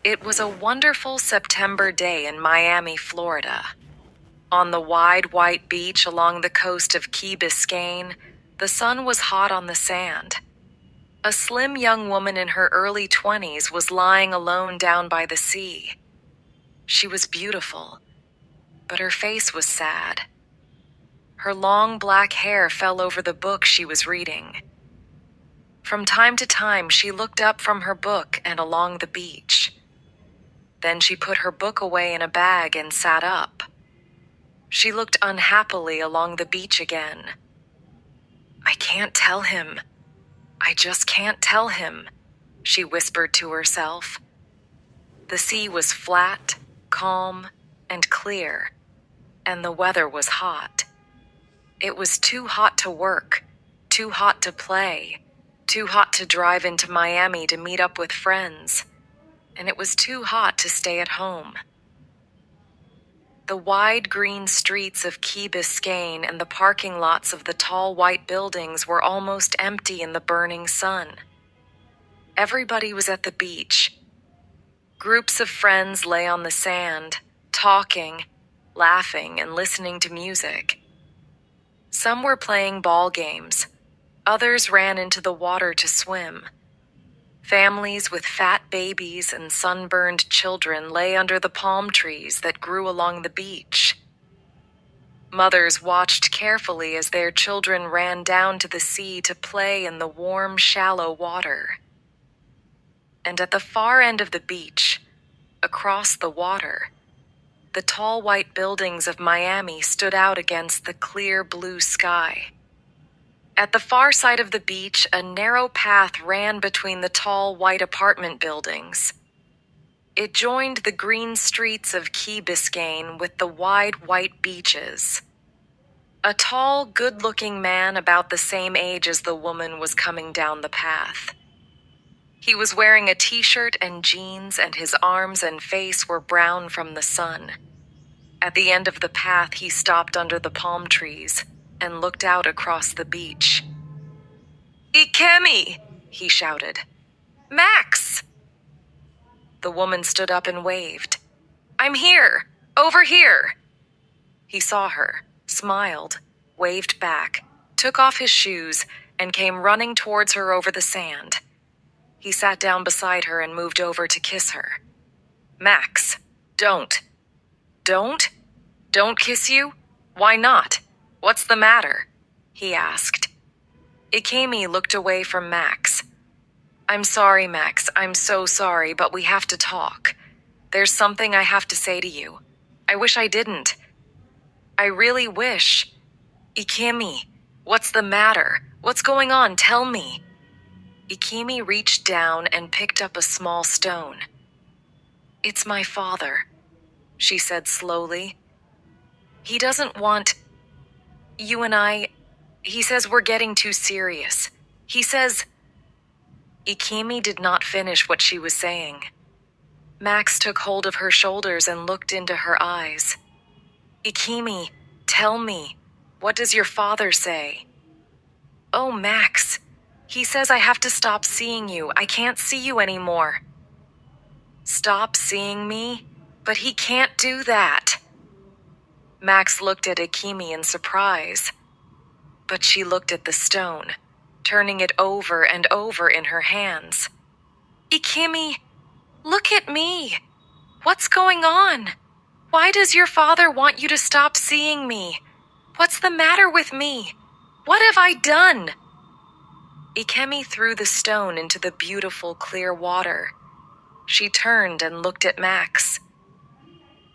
It was a wonderful September day in Miami, Florida. On the wide white beach along the coast of Key Biscayne, the sun was hot on the sand. A slim young woman in her early 20s was lying alone down by the sea. She was beautiful, but her face was sad. Her long black hair fell over the book she was reading. From time to time, she looked up from her book and along the beach. Then she put her book away in a bag and sat up. She looked unhappily along the beach again. "I can't tell him. I just can't tell him," she whispered to herself. The sea was flat, calm, and clear, and the weather was hot. It was too hot to work, too hot to play, too hot to drive into Miami to meet up with friends, and it was too hot to stay at home. The wide green streets of Key Biscayne and the parking lots of the tall white buildings were almost empty in the burning sun. Everybody was at the beach. Groups of friends lay on the sand, talking, laughing, and listening to music. Some were playing ball games. Others ran into the water to swim. Families with fat babies and sunburned children lay under the palm trees that grew along the beach. Mothers watched carefully as their children ran down to the sea to play in the warm, shallow water. And at the far end of the beach, across the water, the tall white buildings of Miami stood out against the clear blue sky. At the far side of the beach, a narrow path ran between the tall white apartment buildings. It joined the green streets of Key Biscayne with the wide white beaches. A tall, good-looking man about the same age as the woman was coming down the path. He was wearing a t-shirt and jeans, and his arms and face were brown from the sun. At the end of the path, he stopped under the palm trees and looked out across the beach. "Ikemi!" he shouted. "Max!" The woman stood up and waved. "I'm here! Over here!" He saw her, smiled, waved back, took off his shoes, and came running towards her over the sand. He sat down beside her and moved over to kiss her. "Max, don't. Don't? Don't kiss you? Why not? What's the matter?" he asked. Ikemi looked away from Max. "I'm sorry, Max. I'm so sorry, but we have to talk. There's something I have to say to you. I wish I didn't. I really wish. Ikemi, what's the matter? What's going on? Tell me." Ikemi reached down and picked up a small stone. "It's my father," she said slowly. "He doesn't want you and I. He says we're getting too serious. He says—" Ikemi did not finish what she was saying. Max took hold of her shoulders and looked into her eyes. "Ikemi, tell me, what does your father say?" "Oh, Max, he says I have to stop seeing you. I can't see you anymore." "Stop seeing me? But he can't do that." Max looked at Ikemi in surprise, but she looked at the stone, turning it over and over in her hands. "Ikemi, look at me. What's going on? Why does your father want you to stop seeing me? What's the matter with me? What have I done?" Ikemi threw the stone into the beautiful, clear water. She turned and looked at Max.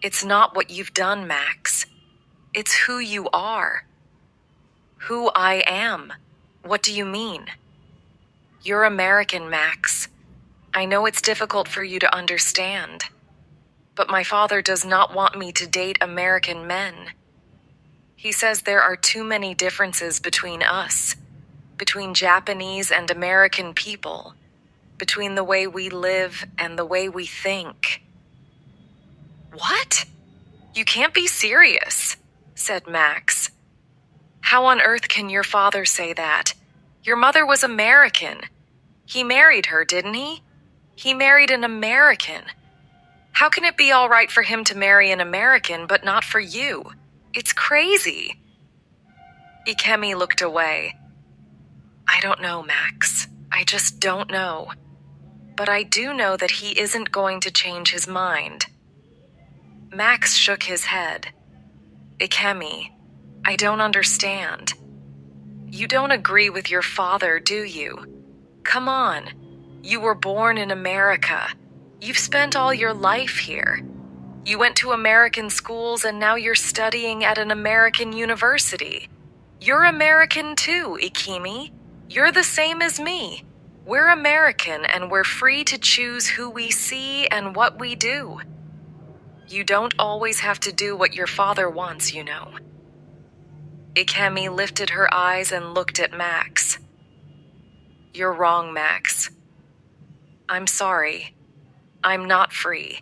"It's not what you've done, Max. It's who you are." "Who I am? What do you mean?" "You're American, Max. I know it's difficult for you to understand, but my father does not want me to date American men. He says there are too many differences between us, between Japanese and American people, between the way we live and the way we think." "What? You can't be serious," said Max. "How on earth can your father say that? Your mother was American. He married her, didn't he? He married an American. How can it be all right for him to marry an American but not for you? It's crazy. Ikemi looked away. I don't know, Max. I just don't know. But I do know that he isn't going to change his mind. Max shook his head. Ikemi, I don't understand. You don't agree with your father, do you? Come on. You were born in America. You've spent all your life here. You went to American schools and now you're studying at an American university. You're American too, Ikemi. You're the same as me. We're American and we're free to choose who we see and what we do. You don't always have to do what your father wants, you know. Ikemi lifted her eyes and looked at Max. You're wrong, Max. I'm sorry. I'm not free.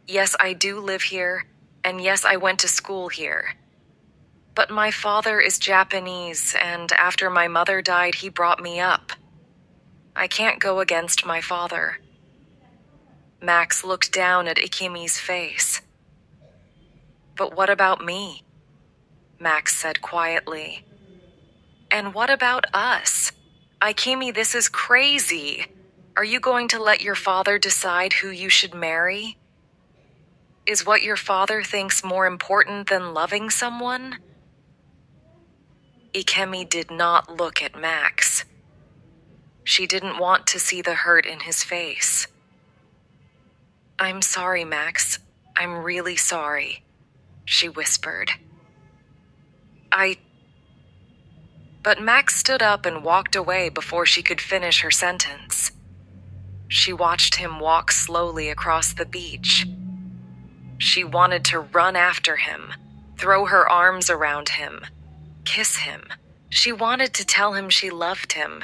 Yes, I do live here, and yes, I went to school here. But my father is Japanese, and after my mother died, he brought me up. I can't go against my father. Max looked down at Ikemi's face. But what about me? Max said quietly. And what about us? Ikemi, this is crazy. Are you going to let your father decide who you should marry? Is what your father thinks more important than loving someone? Ikemi did not look at Max. She didn't want to see the hurt in his face. I'm sorry, Max. I'm really sorry, she whispered. But Max stood up and walked away before she could finish her sentence. She watched him walk slowly across the beach. She wanted to run after him, throw her arms around him, kiss him. She wanted to tell him she loved him.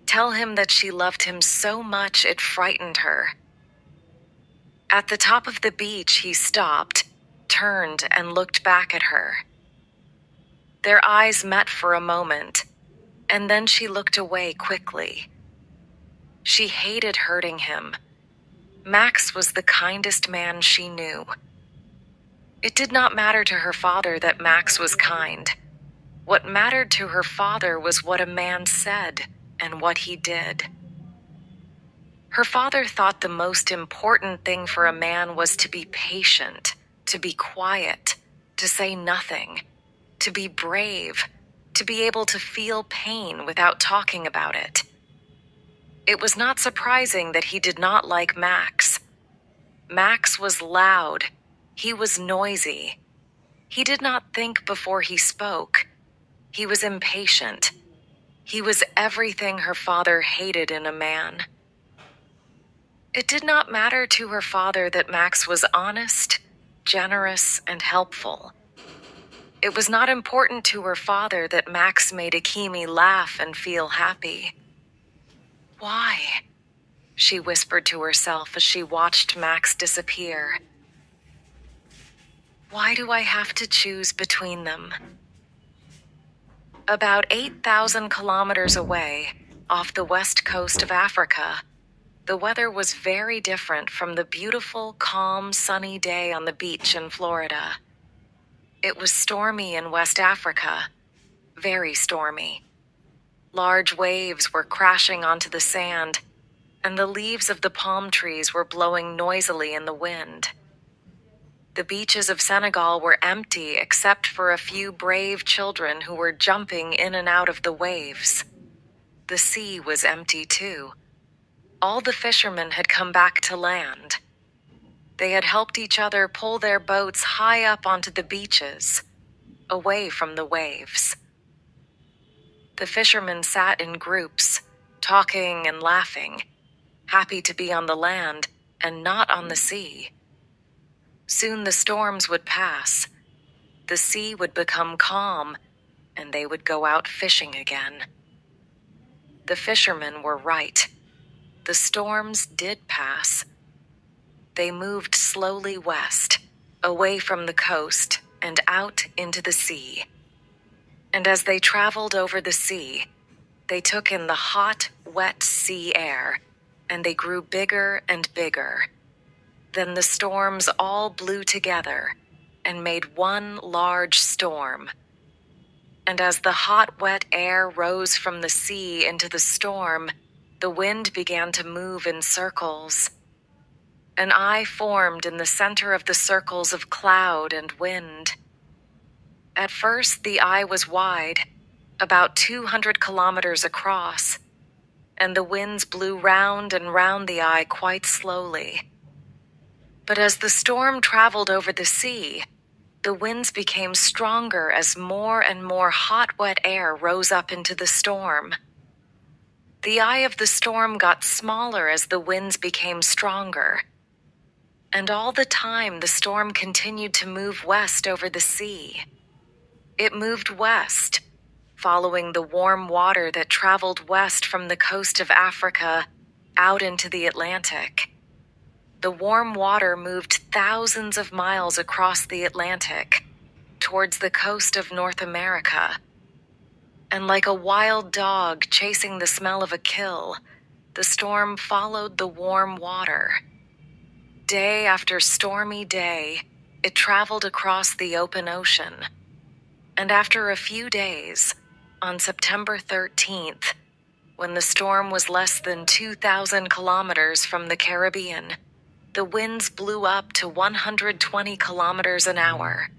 Tell him that she loved him so much it frightened her. At the top of the beach, he stopped, turned, and looked back at her. Their eyes met for a moment, and then she looked away quickly. She hated hurting him. Max was the kindest man she knew. It did not matter to her father that Max was kind. What mattered to her father was what a man said and what he did. Her father thought the most important thing for a man was to be patient, to be quiet, to say nothing, to be brave, to be able to feel pain without talking about it. It was not surprising that he did not like Max. Max was loud. He was noisy. He did not think before he spoke. He was impatient. He was everything her father hated in a man. It did not matter to her father that Max was honest, generous, and helpful. It was not important to her father that Max made Ikemi laugh and feel happy. Why? She whispered to herself as she watched Max disappear. Why do I have to choose between them? About 8,000 kilometers away, off the west coast of Africa, the weather was very different from the beautiful, calm, sunny day on the beach in Florida. It was stormy in West Africa, very stormy. Large waves were crashing onto the sand, and the leaves of the palm trees were blowing noisily in the wind. The beaches of Senegal were empty except for a few brave children who were jumping in and out of the waves. The sea was empty too. All the fishermen had come back to land. They had helped each other pull their boats high up onto the beaches, away from the waves. The fishermen sat in groups, talking and laughing, happy to be on the land and not on the sea. Soon the storms would pass. The sea would become calm, and they would go out fishing again. The fishermen were right. The storms did pass. They moved slowly west, away from the coast and out into the sea. And as they traveled over the sea, they took in the hot, wet sea air, and they grew bigger and bigger. Then the storms all blew together and made one large storm. And as the hot, wet air rose from the sea into the storm, the wind began to move in circles. An eye formed in the center of the circles of cloud and wind. At first, the eye was wide, about 200 kilometers across, and the winds blew round and round the eye quite slowly. But as the storm traveled over the sea, the winds became stronger as more and more hot, wet air rose up into the storm. The eye of the storm got smaller as the winds became stronger. And all the time, the storm continued to move west over the sea. It moved west, following the warm water that traveled west from the coast of Africa out into the Atlantic. The warm water moved thousands of miles across the Atlantic towards the coast of North America. And like a wild dog chasing the smell of a kill, the storm followed the warm water. Day after stormy day, it traveled across the open ocean. And after a few days, on September 13th, when the storm was less than 2,000 kilometers from the Caribbean, the winds blew up to 120 kilometers an hour.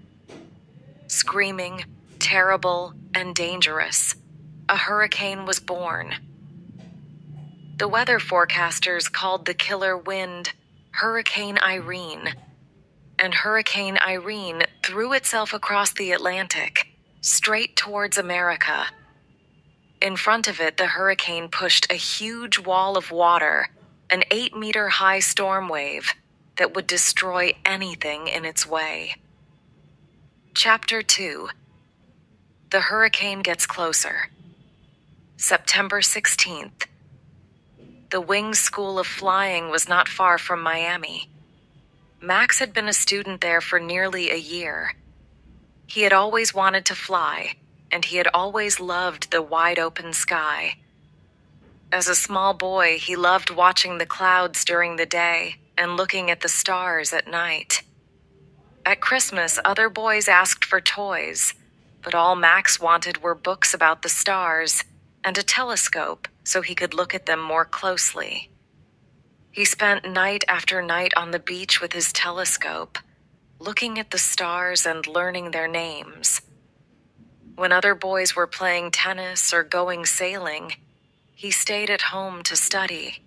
Screaming, terrible, and dangerous, a hurricane was born. The weather forecasters called the killer wind Hurricane Irene, and Hurricane Irene threw itself across the Atlantic, straight towards America. In front of it, the hurricane pushed a huge wall of water, an 8-meter-high storm wave that would destroy anything in its way. Chapter 2. The hurricane gets closer. September 16th. The Wings School of Flying was not far from Miami. Max had been a student there for nearly a year. He had always wanted to fly, and he had always loved the wide-open sky. As a small boy, he loved watching the clouds during the day and looking at the stars at night. At Christmas, other boys asked for toys, but all Max wanted were books about the stars and a telescope so he could look at them more closely. He spent night after night on the beach with his telescope, looking at the stars and learning their names. When other boys were playing tennis or going sailing, he stayed at home to study.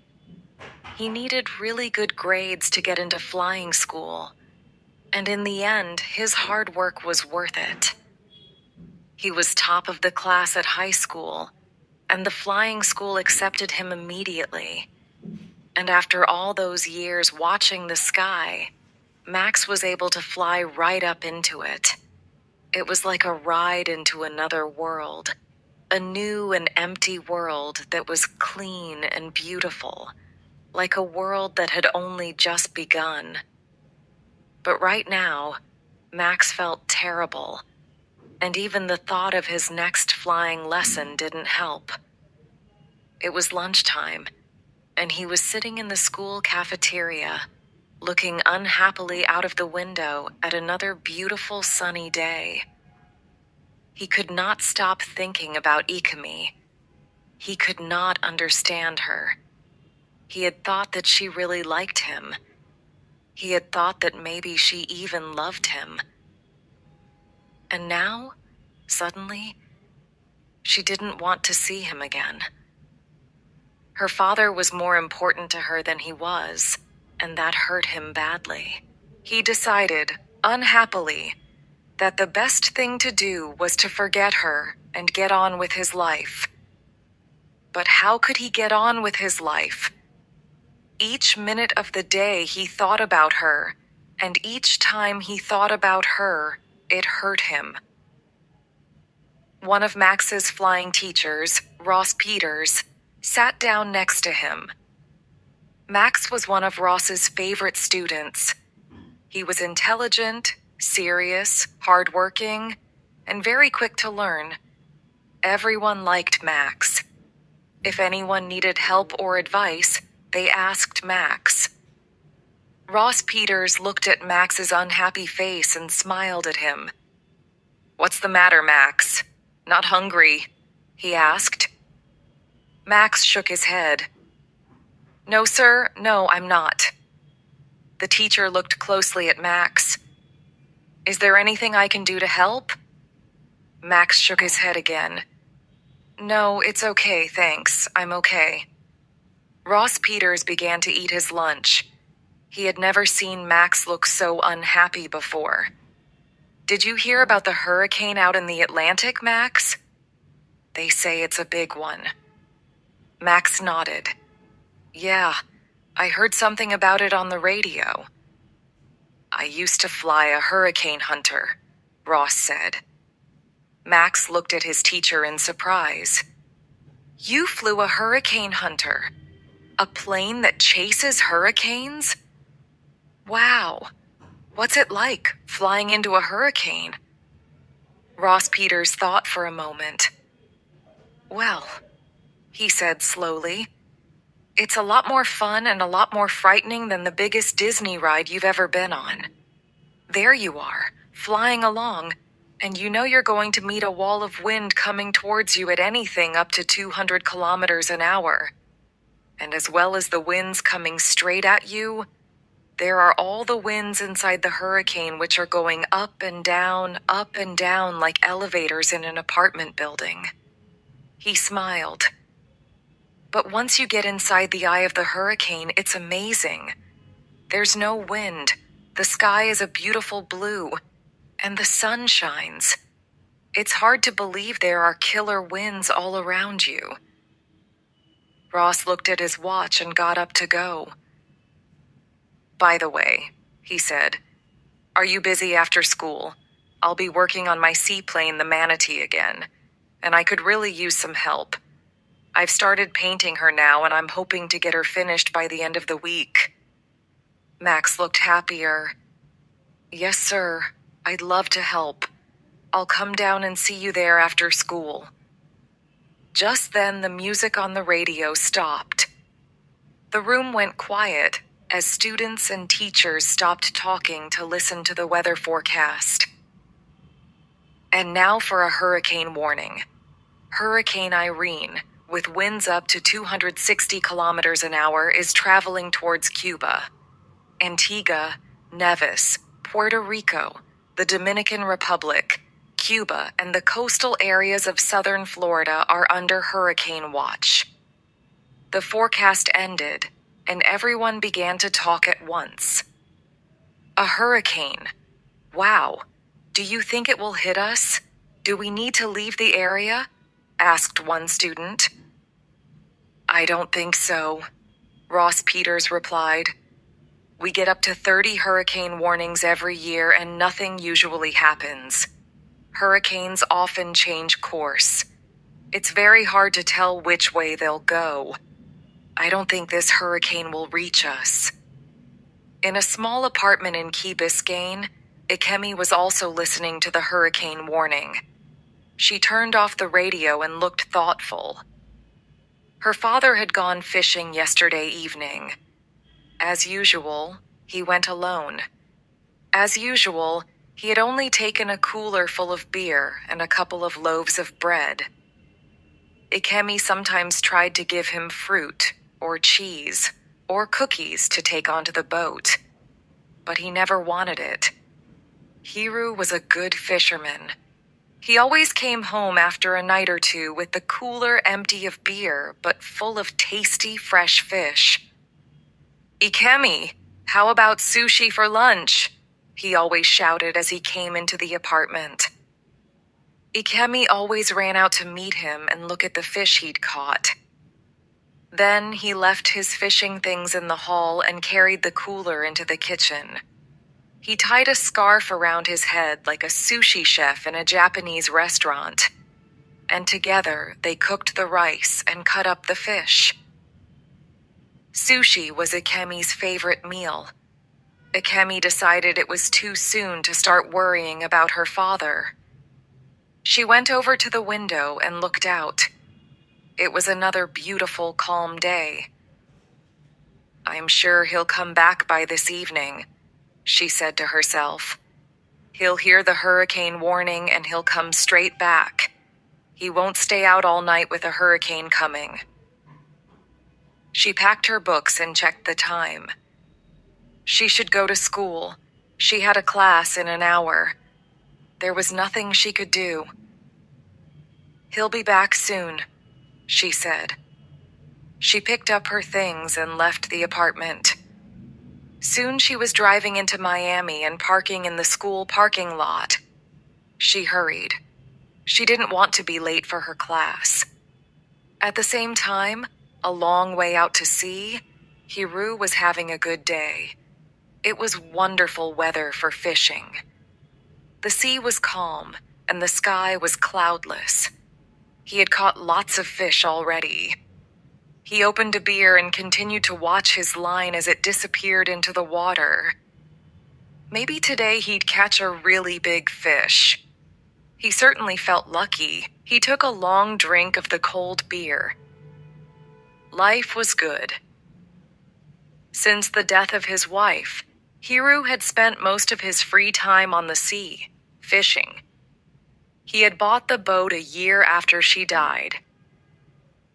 He needed really good grades to get into flying school, and in the end, his hard work was worth it. He was top of the class at high school, and the flying school accepted him immediately. And after all those years watching the sky, Max was able to fly right up into it. It was like a ride into another world, a new and empty world that was clean and beautiful, like a world that had only just begun. But right now, Max felt terrible, and even the thought of his next flying lesson didn't help. It was lunchtime, and he was sitting in the school cafeteria, looking unhappily out of the window at another beautiful sunny day. He could not stop thinking about Ikemi. He could not understand her. He had thought that she really liked him. He had thought that maybe she even loved him. And now, suddenly, she didn't want to see him again. Her father was more important to her than he was, and that hurt him badly. He decided, unhappily, that the best thing to do was to forget her and get on with his life. But how could he get on with his life? Each minute of the day he thought about her, and each time he thought about her, it hurt him. One of Max's flying teachers, Ross Peters, sat down next to him. Max was one of Ross's favorite students. He was intelligent, serious, hardworking, and very quick to learn. Everyone liked Max. If anyone needed help or advice, they asked Max. Ross Peters looked at Max's unhappy face and smiled at him. "What's the matter, Max? Not hungry?" he asked. Max shook his head. "No, sir, no, I'm not." The teacher looked closely at Max. "Is there anything I can do to help?" Max shook his head again. "No, it's okay, thanks. I'm okay." Ross Peters began to eat his lunch. He had never seen Max look so unhappy before. "Did you hear about the hurricane out in the Atlantic, Max?" "They say it's a big one." Max nodded. "Yeah, I heard something about it on the radio." "I used to fly a hurricane hunter," Ross said. Max looked at his teacher in surprise. "You flew a hurricane hunter? A plane that chases hurricanes? Wow. What's it like, flying into a hurricane?" Ross Peters thought for a moment. "Well," he said slowly, "it's a lot more fun and a lot more frightening than the biggest Disney ride you've ever been on. There you are, flying along, and you know you're going to meet a wall of wind coming towards you at anything up to 200 kilometers an hour. And as well as the winds coming straight at you, there are all the winds inside the hurricane which are going up and down like elevators in an apartment building." He smiled. "But once you get inside the eye of the hurricane, it's amazing. There's no wind. The sky is a beautiful blue, and the sun shines. It's hard to believe there are killer winds all around you." Ross looked at his watch and got up to go. "By the way," he said, "are you busy after school? I'll be working on my seaplane, the Manatee, again, and I could really use some help. I've started painting her now, and I'm hoping to get her finished by the end of the week." Max looked happier. "Yes, sir. I'd love to help. I'll come down and see you there after school." Just then, the music on the radio stopped. The room went quiet as students and teachers stopped talking to listen to the weather forecast. And now for a hurricane warning. Hurricane Irene, with winds up to 260 kilometers an hour, is traveling towards Cuba. Antigua, Nevis, Puerto Rico, the Dominican Republic, Cuba, and the coastal areas of southern Florida are under hurricane watch. The forecast ended, and everyone began to talk at once. "A hurricane. Wow. Do you think it will hit us? Do we need to leave the area?" asked one student. "I don't think so," Ross Peters replied. "We get up to 30 hurricane warnings every year and nothing usually happens. Hurricanes often change course. It's very hard to tell which way they'll go. I don't think this hurricane will reach us." In a small apartment in Key Biscayne, Ikemi was also listening to the hurricane warning. She turned off the radio and looked thoughtful. Her father had gone fishing yesterday evening. As usual, he went alone. As usual, he had only taken a cooler full of beer and a couple of loaves of bread. Ikemi sometimes tried to give him fruit, or cheese, or cookies to take onto the boat, but he never wanted it. Hiru was a good fisherman. He always came home after a night or two with the cooler empty of beer, but full of tasty, fresh fish. "Ikemi, how about sushi for lunch?" he always shouted as he came into the apartment. Ikemi always ran out to meet him and look at the fish he'd caught. Then he left his fishing things in the hall and carried the cooler into the kitchen. He tied a scarf around his head like a sushi chef in a Japanese restaurant, and together they cooked the rice and cut up the fish. Sushi was Ikemi's favorite meal. Ikemi decided it was too soon to start worrying about her father. She went over to the window and looked out. It was another beautiful, calm day. I'm sure he'll come back by this evening, she said to herself. He'll hear the hurricane warning and he'll come straight back. He won't stay out all night with a hurricane coming. She packed her books and checked the time. She should go to school. She had a class in an hour. There was nothing she could do. He'll be back soon, she said. She picked up her things and left the apartment. Soon she was driving into Miami and parking in the school parking lot. She hurried. She didn't want to be late for her class. At the same time, a long way out to sea, Hiru was having a good day. It was wonderful weather for fishing. The sea was calm, and the sky was cloudless. He had caught lots of fish already. He opened a beer and continued to watch his line as it disappeared into the water. Maybe today he'd catch a really big fish. He certainly felt lucky. He took a long drink of the cold beer. Life was good. Since the death of his wife, Hiru had spent most of his free time on the sea, fishing. He had bought the boat a year after she died.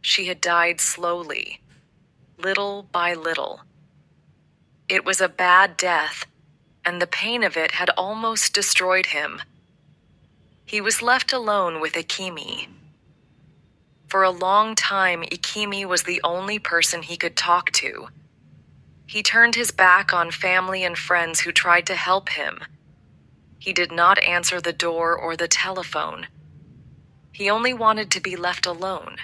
She had died slowly, little by little. It was a bad death, and the pain of it had almost destroyed him. He was left alone with Ikemi. For a long time, Ikemi was the only person he could talk to. He turned his back on family and friends who tried to help him. He did not answer the door or the telephone. He only wanted to be left alone.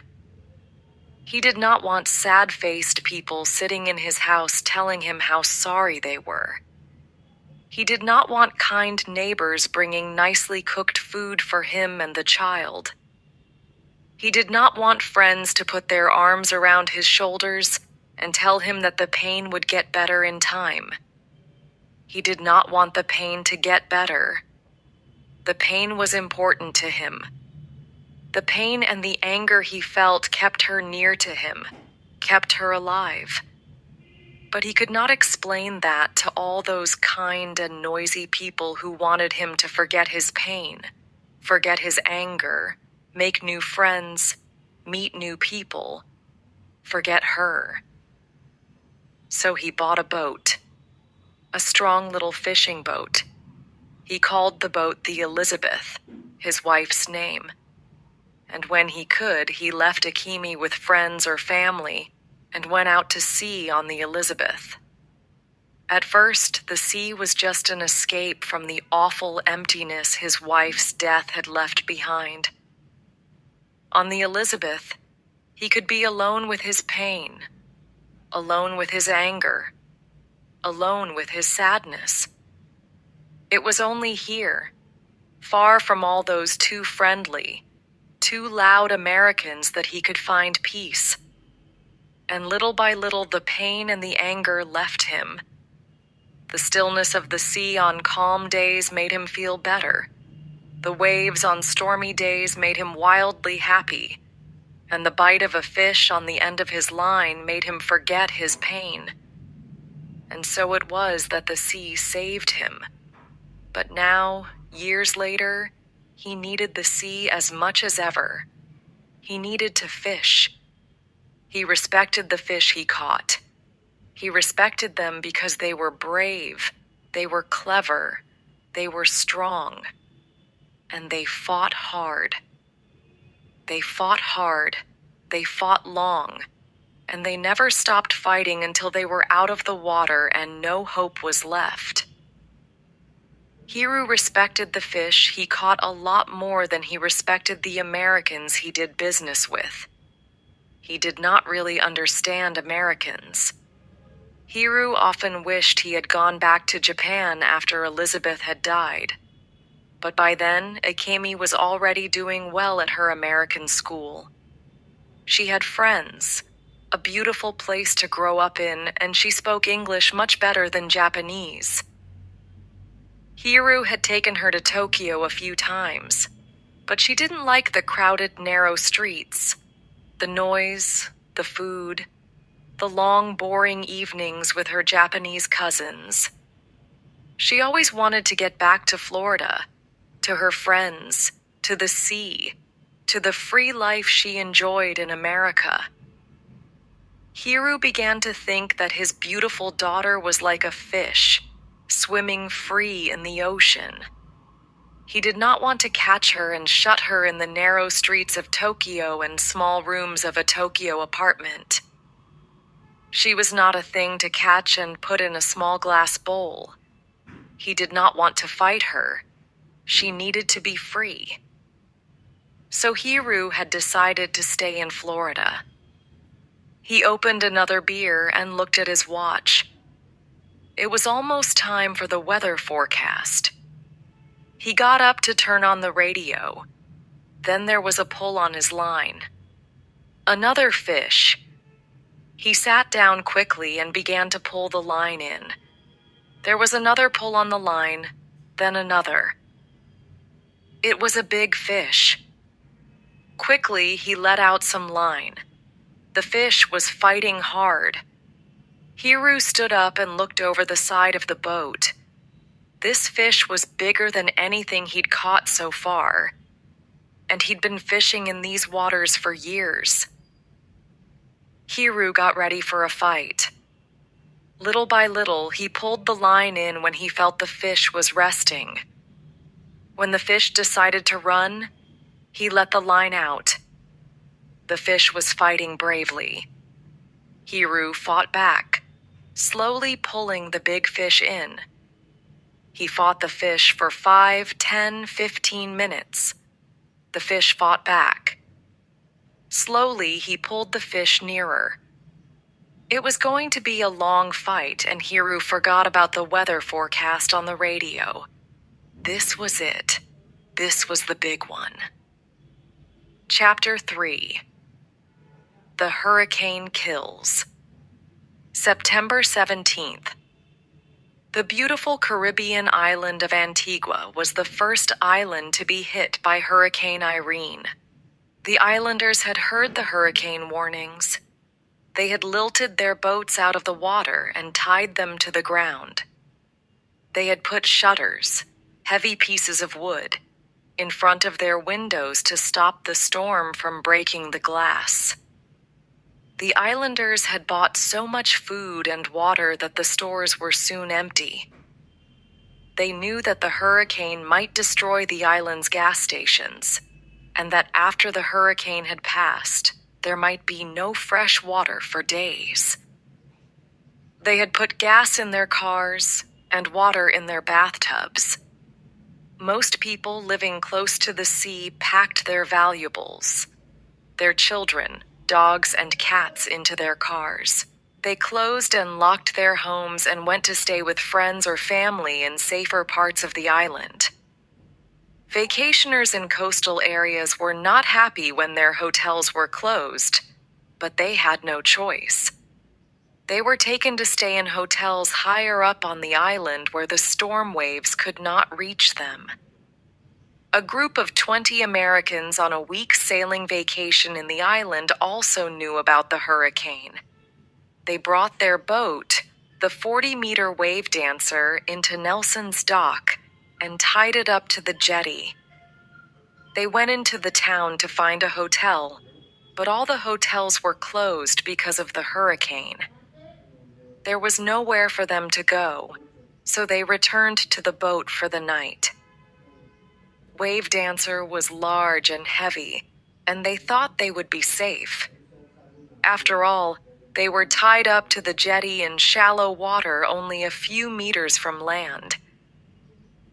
He did not want sad-faced people sitting in his house telling him how sorry they were. He did not want kind neighbors bringing nicely cooked food for him and the child. He did not want friends to put their arms around his shoulders and tell him that the pain would get better in time. He did not want the pain to get better. The pain was important to him. The pain and the anger he felt kept her near to him, kept her alive. But he could not explain that to all those kind and noisy people who wanted him to forget his pain, forget his anger, make new friends, meet new people, forget her. So he bought a boat, a strong little fishing boat. He called the boat the Elizabeth, his wife's name. And when he could, he left Ikemi with friends or family and went out to sea on the Elizabeth. At first, the sea was just an escape from the awful emptiness his wife's death had left behind. On the Elizabeth, he could be alone with his pain, alone with his anger, alone with his sadness. It was only here, far from all those too friendly, too loud Americans, that he could find peace. And little by little, the pain and the anger left him. The stillness of the sea on calm days made him feel better. The waves on stormy days made him wildly happy. And the bite of a fish on the end of his line made him forget his pain. And so it was that the sea saved him. But now, years later, he needed the sea as much as ever. He needed to fish. He respected the fish he caught. He respected them because they were brave, they were clever, they were strong, and they fought hard. They fought hard, they fought long, and they never stopped fighting until they were out of the water and no hope was left. Hiru respected the fish he caught a lot more than he respected the Americans he did business with. He did not really understand Americans. Hiru often wished he had gone back to Japan after Elizabeth had died. But by then, Ikemi was already doing well at her American school. She had friends, a beautiful place to grow up in, and she spoke English much better than Japanese. Hiru had taken her to Tokyo a few times, but she didn't like the crowded, narrow streets, the noise, the food. the long, boring evenings with her Japanese cousins. She always wanted to get back to Florida, to her friends, to the sea, to the free life she enjoyed in America. Hiru began to think that his beautiful daughter was like a fish, swimming free in the ocean. He did not want to catch her and shut her in the narrow streets of Tokyo and small rooms of a Tokyo apartment. She was not a thing to catch and put in a small glass bowl. He did not want to fight her. She needed to be free. So Hiru had decided to stay in Florida. He opened another beer and looked at his watch. It was almost time for the weather forecast. He got up to turn on the radio. Then there was a pull on his line. Another fish. He sat down quickly and began to pull the line in. There was another pull on the line, then another. It was a big fish. Quickly, he let out some line. The fish was fighting hard. Hiru stood up and looked over the side of the boat. This fish was bigger than anything he'd caught so far, and he'd been fishing in these waters for years. Hiru got ready for a fight. Little by little, he pulled the line in when he felt the fish was resting. When the fish decided to run, he let the line out. The fish was fighting bravely. Hiru fought back, slowly pulling the big fish in. He fought the fish for 5, 10, 15 minutes. The fish fought back. Slowly, he pulled the fish nearer. It was going to be a long fight, and Hiru forgot about the weather forecast on the radio. This was it. This was the big one. Chapter 3. The Hurricane Kills. September 17th. The beautiful Caribbean island of Antigua was the first island to be hit by Hurricane Irene. The islanders had heard the hurricane warnings. They had lilted their boats out of the water and tied them to the ground. They had put shutters, heavy pieces of wood, in front of their windows to stop the storm from breaking the glass. The islanders had bought so much food and water that the stores were soon empty. They knew that the hurricane might destroy the island's gas stations, and that after the hurricane had passed, there might be no fresh water for days. They had put gas in their cars and water in their bathtubs. Most people living close to the sea packed their valuables, their children, dogs, and cats into their cars. They closed and locked their homes and went to stay with friends or family in safer parts of the island. Vacationers in coastal areas were not happy when their hotels were closed, but they had no choice. They were taken to stay in hotels higher up on the island where the storm waves could not reach them. A group of 20 Americans on a week sailing vacation in the island also knew about the hurricane. They brought their boat, the 40-meter wave dancer, into Nelson's dock and tied it up to the jetty. They went into the town to find a hotel, but all the hotels were closed because of the hurricane. There was nowhere for them to go, so they returned to the boat for the night. Wave Dancer was large and heavy, and they thought they would be safe. After all, they were tied up to the jetty in shallow water only a few meters from land.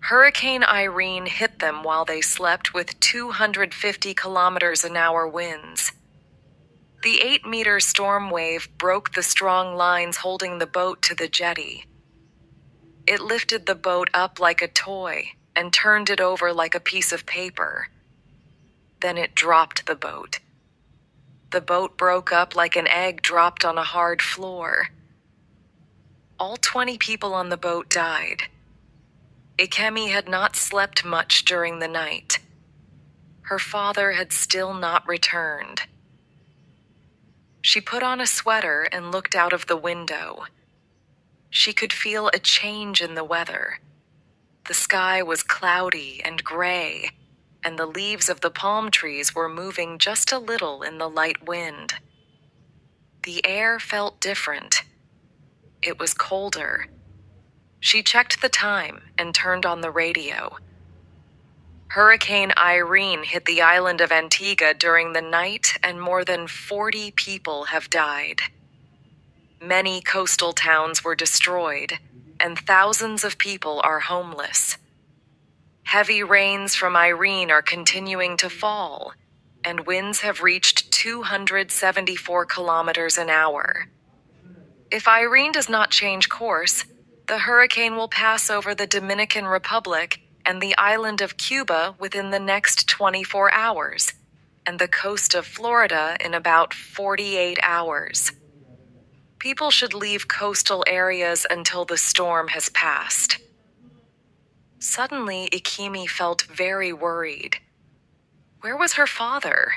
Hurricane Irene hit them while they slept with 250 kilometers an hour winds. The 8-meter storm wave broke the strong lines holding the boat to the jetty. It lifted the boat up like a toy and turned it over like a piece of paper. Then it dropped the boat. The boat broke up like an egg dropped on a hard floor. All 20 people on the boat died. Ikemi had not slept much during the night. Her father had still not returned. She put on a sweater and looked out of the window. She could feel a change in the weather. The sky was cloudy and gray, and the leaves of the palm trees were moving just a little in the light wind. The air felt different. It was colder. She checked the time and turned on the radio. Hurricane Irene hit the island of Antigua during the night, and more than 40 people have died. Many coastal towns were destroyed, and thousands of people are homeless. Heavy rains from Irene are continuing to fall, and winds have reached 274 kilometers an hour. If Irene does not change course, the hurricane will pass over the Dominican Republic and the island of Cuba within the next 24 hours, and the coast of Florida in about 48 hours. People should leave coastal areas until the storm has passed. Suddenly, Ikemi felt very worried. Where was her father?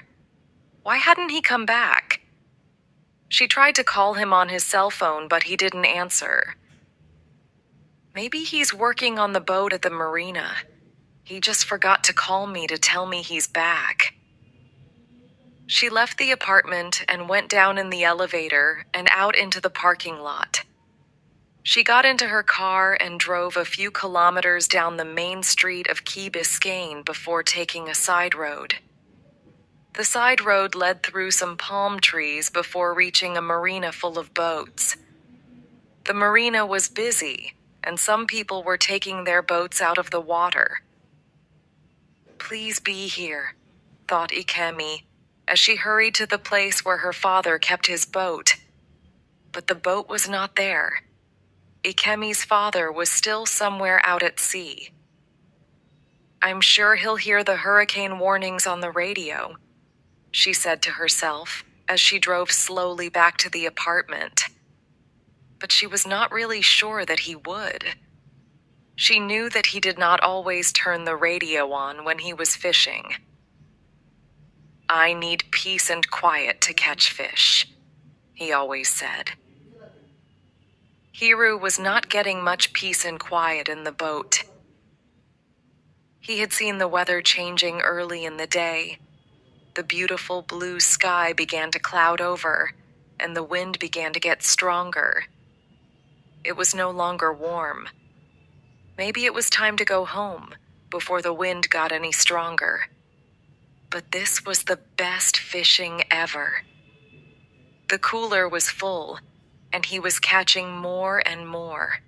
Why hadn't he come back? She tried to call him on his cell phone, but he didn't answer. Maybe he's working on the boat at the marina. He just forgot to call me to tell me he's back. She left the apartment and went down in the elevator and out into the parking lot. She got into her car and drove a few kilometers down the main street of Key Biscayne before taking a side road. The side road led through some palm trees before reaching a marina full of boats. The marina was busy, and some people were taking their boats out of the water. Please be here, thought Ikemi, as she hurried to the place where her father kept his boat. But the boat was not there. Ikemi's father was still somewhere out at sea. I'm sure he'll hear the hurricane warnings on the radio, she said to herself as she drove slowly back to the apartment. But she was not really sure that he would. She knew that he did not always turn the radio on when he was fishing. I need peace and quiet to catch fish, he always said. Hiru was not getting much peace and quiet in the boat. He had seen the weather changing early in the day. The beautiful blue sky began to cloud over, and the wind began to get stronger. It was no longer warm. Maybe it was time to go home before the wind got any stronger. But this was the best fishing ever. The cooler was full, and he was catching more and more.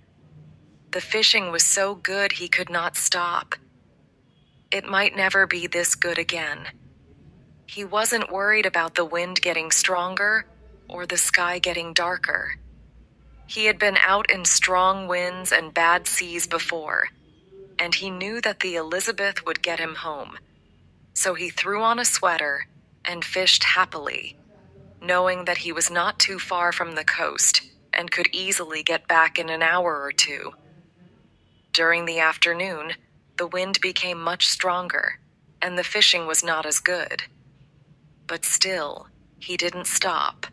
The fishing was so good he could not stop. It might never be this good again. He wasn't worried about the wind getting stronger or the sky getting darker. He had been out in strong winds and bad seas before, and he knew that the Elizabeth would get him home. So he threw on a sweater and fished happily, knowing that he was not too far from the coast and could easily get back in an hour or two. During the afternoon, the wind became much stronger, and the fishing was not as good. But still, he didn't stop.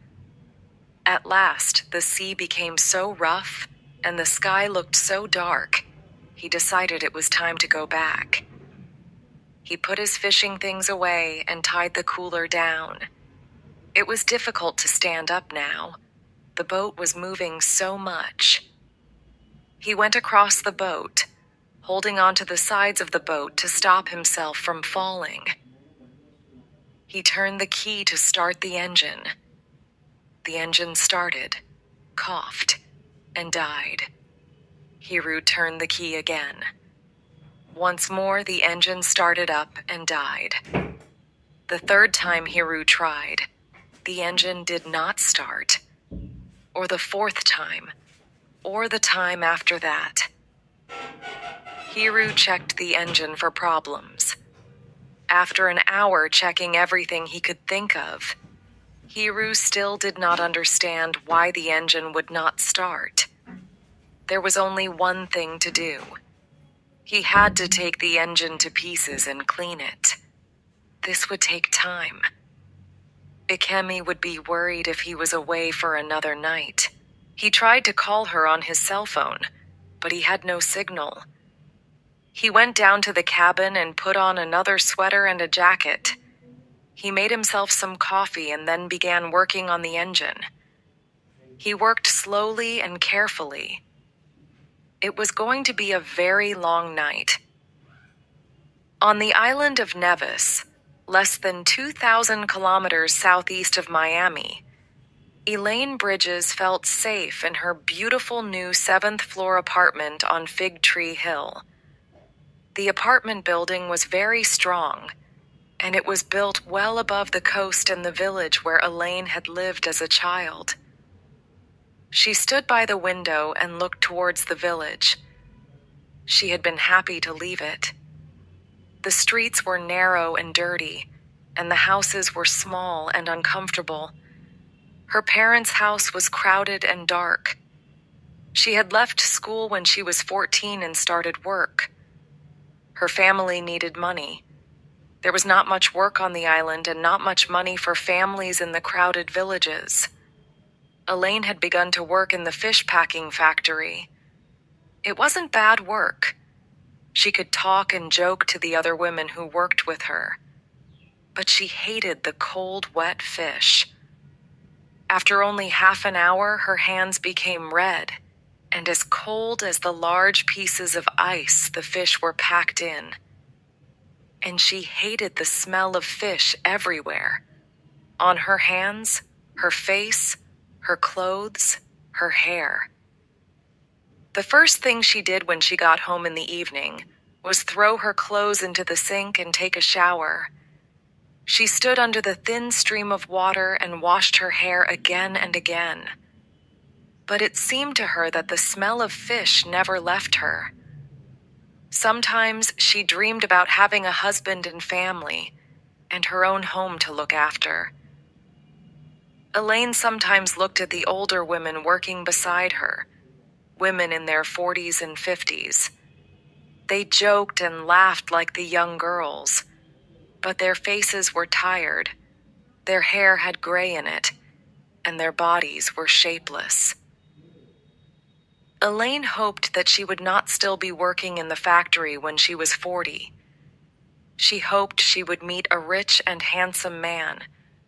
At last, the sea became so rough and the sky looked so dark, he decided it was time to go back. He put his fishing things away and tied the cooler down. It was difficult to stand up now. The boat was moving so much. He went across the boat, holding onto the sides of the boat to stop himself from falling. He turned the key to start the engine. The engine started, coughed, and died. Hiru turned the key again. Once more, the engine started up and died. The third time Hiru tried, the engine did not start. Or the fourth time, or the time after that. Hiru checked the engine for problems. After an hour checking everything he could think of, Hiru still did not understand why the engine would not start. There was only one thing to do. He had to take the engine to pieces and clean it. This would take time. Ikemi would be worried if he was away for another night. He tried to call her on his cell phone, but he had no signal. He went down to the cabin and put on another sweater and a jacket. He made himself some coffee and then began working on the engine. He worked slowly and carefully. It was going to be a very long night. On the island of Nevis, less than 2,000 kilometers southeast of Miami, Elaine Bridges felt safe in her beautiful new 7th-floor apartment on Fig Tree Hill. The apartment building was very strong, and it was built well above the coast and the village where Elaine had lived as a child. She stood by the window and looked towards the village. She had been happy to leave it. The streets were narrow and dirty, and the houses were small and uncomfortable. Her parents' house was crowded and dark. She had left school when she was 14 and started work. Her family needed money. There was not much work on the island and not much money for families in the crowded villages. Elaine had begun to work in the fish packing factory. It wasn't bad work. She could talk and joke to the other women who worked with her. But she hated the cold, wet fish. After only half an hour, her hands became red and as cold as the large pieces of ice the fish were packed in. And she hated the smell of fish everywhere. On her hands, her face, her clothes, her hair. The first thing she did when she got home in the evening was throw her clothes into the sink and take a shower. She stood under the thin stream of water and washed her hair again and again. But it seemed to her that the smell of fish never left her. Sometimes she dreamed about having a husband and family, and her own home to look after. Elaine sometimes looked at the older women working beside her, women in their 40s and 50s. They joked and laughed like the young girls, but their faces were tired, their hair had gray in it, and their bodies were shapeless. Elaine hoped that she would not still be working in the factory when she was 40. She hoped she would meet a rich and handsome man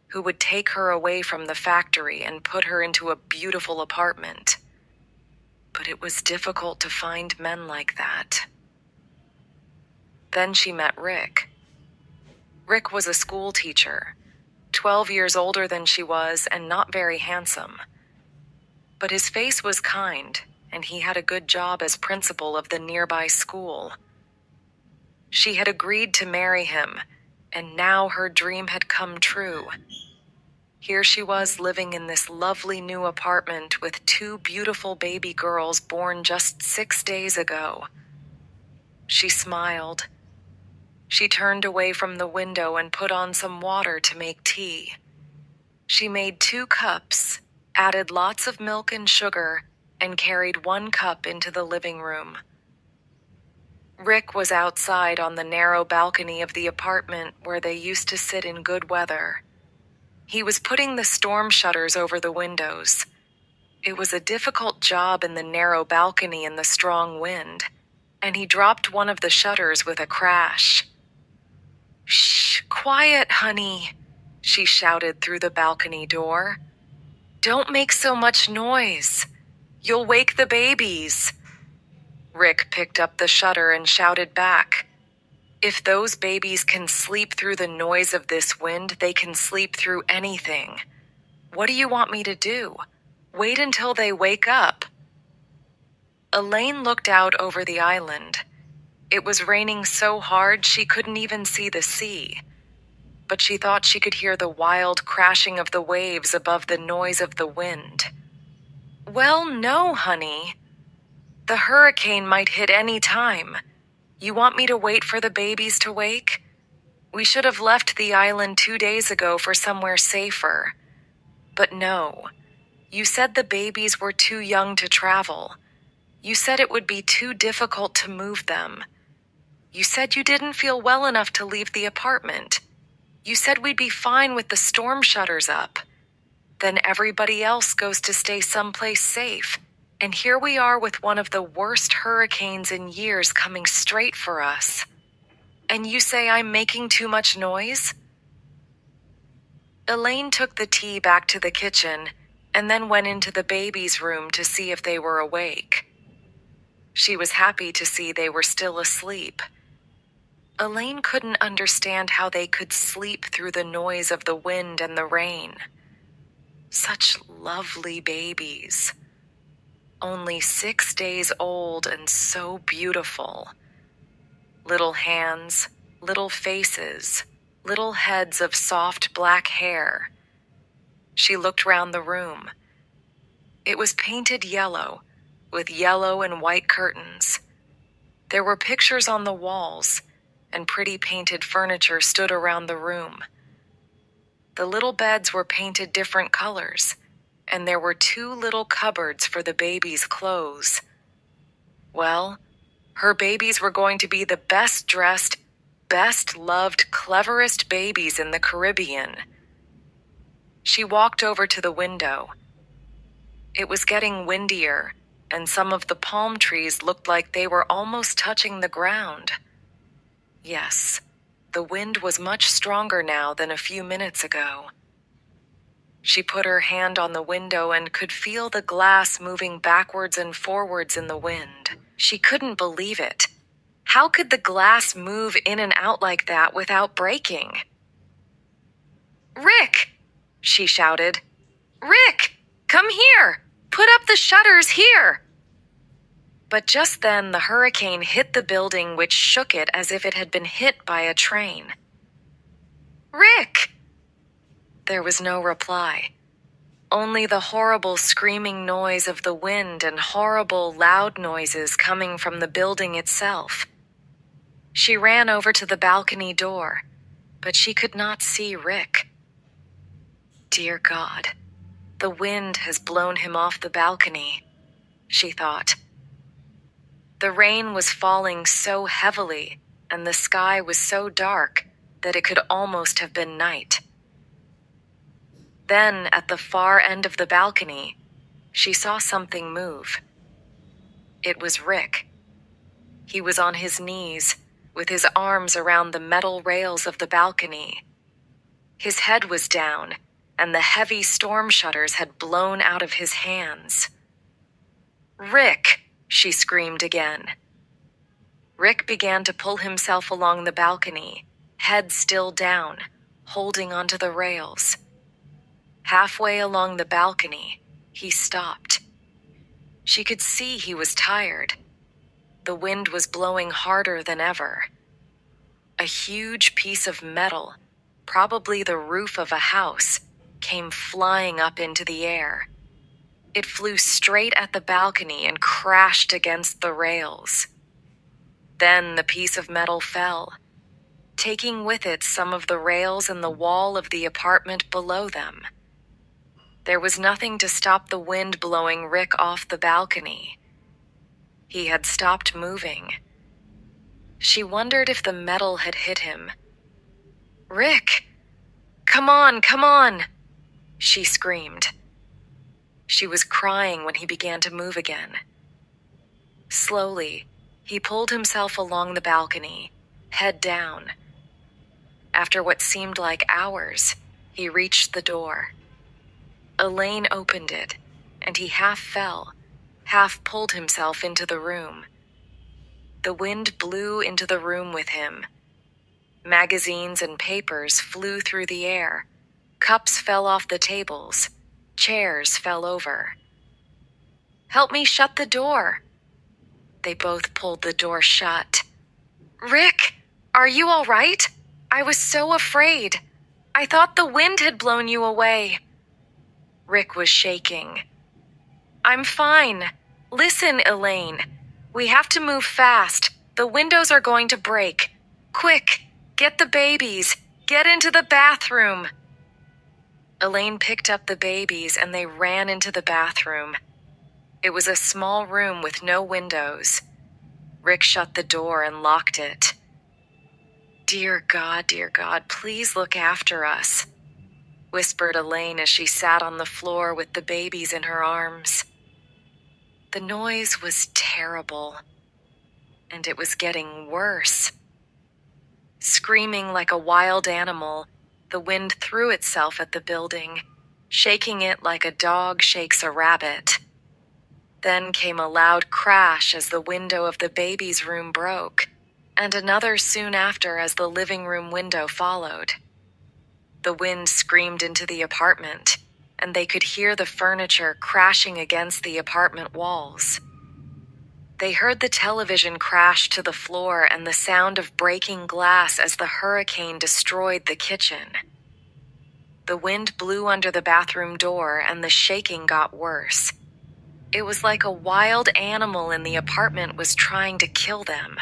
who would take her away from the factory and put her into a beautiful apartment. But it was difficult to find men like that. Then she met Rick. Rick was a school teacher, 12 years older than she was and not very handsome. But his face was kind, and he had a good job as principal of the nearby school. She had agreed to marry him, and now her dream had come true. Here she was living in this lovely new apartment with 2 beautiful baby girls born just 6 days ago. She smiled. She turned away from the window and put on some water to make tea. She made 2 cups, added lots of milk and sugar, and carried 1 cup into the living room. Rick was outside on the narrow balcony of the apartment where they used to sit in good weather. He was putting the storm shutters over the windows. It was a difficult job in the narrow balcony in the strong wind, and he dropped one of the shutters with a crash. "Shh, quiet, honey," she shouted through the balcony door. "Don't make so much noise. You'll wake the babies." Rick picked up the shutter and shouted back, "If those babies can sleep through the noise of this wind, they can sleep through anything. What do you want me to do? Wait until they wake up." Elaine looked out over the island. It was raining so hard she couldn't even see the sea, but she thought she could hear the wild crashing of the waves above the noise of the wind. "Well, no, honey. The hurricane might hit any time. You want me to wait for the babies to wake? We should have left the island 2 days ago for somewhere safer. But no, you said the babies were too young to travel. You said it would be too difficult to move them. You said you didn't feel well enough to leave the apartment. You said we'd be fine with the storm shutters up. Then everybody else goes to stay someplace safe. And here we are with one of the worst hurricanes in years coming straight for us. And you say I'm making too much noise? Elaine took the tea back to the kitchen and then went into the baby's room to see if they were awake. She was happy to see they were still asleep. Elaine couldn't understand how they could sleep through the noise of the wind and the rain. Such lovely babies. Only 6 days old and so beautiful. Little hands, little faces, little heads of soft black hair. She looked round the room. It was painted yellow, with yellow and white curtains. There were pictures on the walls, and pretty painted furniture stood around the room. The little beds were painted different colors, and there were 2 little cupboards for the babies' clothes. Well, her babies were going to be the best dressed, best loved, cleverest babies in the Caribbean. She walked over to the window. It was getting windier, and some of the palm trees looked like they were almost touching the ground. Yes, the wind was much stronger now than a few minutes ago. She put her hand on the window and could feel the glass moving backwards and forwards in the wind. She couldn't believe it. How could the glass move in and out like that without breaking? "Rick!" she shouted. "Rick, come here! Put up the shutters here!" But just then the hurricane hit the building, which shook it as if it had been hit by a train. "Rick!" There was no reply. Only the horrible screaming noise of the wind and horrible loud noises coming from the building itself. She ran over to the balcony door, but she could not see Rick. Dear God, the wind has blown him off the balcony, she thought. The rain was falling so heavily, and the sky was so dark that it could almost have been night. Then, at the far end of the balcony, she saw something move. It was Rick. He was on his knees, with his arms around the metal rails of the balcony. His head was down, and the heavy storm shutters had blown out of his hands. "Rick!" she screamed again. Rick began to pull himself along the balcony, head still down, holding onto the rails. Halfway along the balcony, he stopped. She could see he was tired. The wind was blowing harder than ever. A huge piece of metal, probably the roof of a house, came flying up into the air. It flew straight at the balcony and crashed against the rails. Then the piece of metal fell, taking with it some of the rails and the wall of the apartment below them. There was nothing to stop the wind blowing Rick off the balcony. He had stopped moving. She wondered if the metal had hit him. "Rick! Come on, come on!" she screamed. She was crying when he began to move again. Slowly, he pulled himself along the balcony, head down. After what seemed like hours, he reached the door. Elaine opened it, and he half fell, half pulled himself into the room. The wind blew into the room with him. Magazines and papers flew through the air. Cups fell off the tables. Chairs fell over. "Help me shut the door." They both pulled the door shut. "Rick, are you all right? I was so afraid. I thought the wind had blown you away." Rick was shaking. "I'm fine. Listen, Elaine. We have to move fast. The windows are going to break. Quick, get the babies. Get into the bathroom." Elaine picked up the babies and they ran into the bathroom. It was a small room with no windows. Rick shut the door and locked it. Dear God, please look after us," whispered Elaine as she sat on the floor with the babies in her arms. The noise was terrible, and it was getting worse. Screaming like a wild animal, the wind threw itself at the building, shaking it like a dog shakes a rabbit. Then came a loud crash as the window of the baby's room broke, and another soon after as the living room window followed. The wind screamed into the apartment, and they could hear the furniture crashing against the apartment walls. They heard the television crash to the floor and the sound of breaking glass as the hurricane destroyed the kitchen. The wind blew under the bathroom door and the shaking got worse. It was like a wild animal in the apartment was trying to kill them.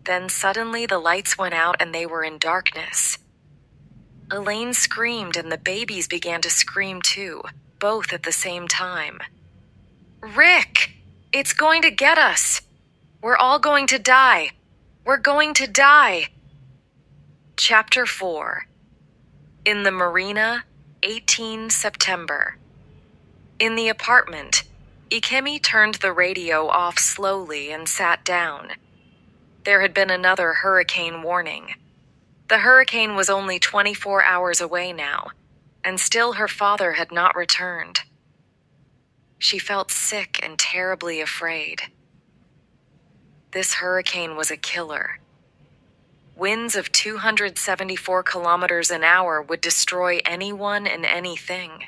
Then suddenly the lights went out and they were in darkness. Elaine screamed and the babies began to scream too, both at the same time. "Rick! It's going to get us! We're all going to die! We're going to die!" Chapter 4. In the Marina, 18 September. In the apartment, Ikemi turned the radio off slowly and sat down. There had been another hurricane warning. The hurricane was only 24 hours away now, and still her father had not returned. She felt sick and terribly afraid. This hurricane was a killer. Winds of 274 kilometers an hour would destroy anyone and anything.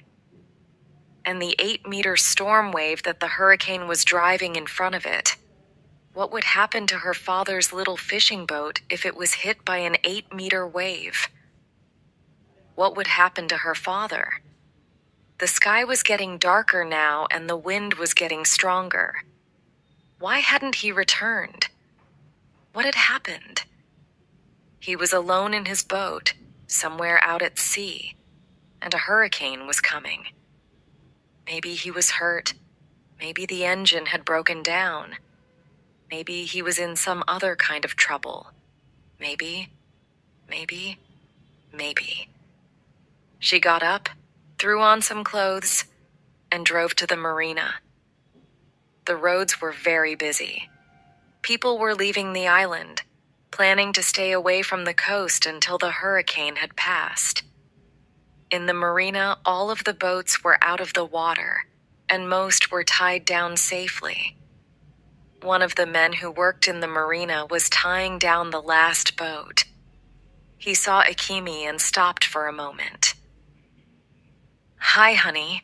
And the 8-meter storm wave that the hurricane was driving in front of it. What would happen to her father's little fishing boat if it was hit by an 8-meter wave? What would happen to her father? The sky was getting darker now and the wind was getting stronger. Why hadn't he returned? What had happened? He was alone in his boat, somewhere out at sea, and a hurricane was coming. Maybe he was hurt. Maybe the engine had broken down. Maybe he was in some other kind of trouble. Maybe. She got up, threw on some clothes, and drove to the marina. The roads were very busy. People were leaving the island, planning to stay away from the coast until the hurricane had passed. In the marina, all of the boats were out of the water, and most were tied down safely. One of the men who worked in the marina was tying down the last boat. He saw Ikemi and stopped for a moment. "Hi, honey.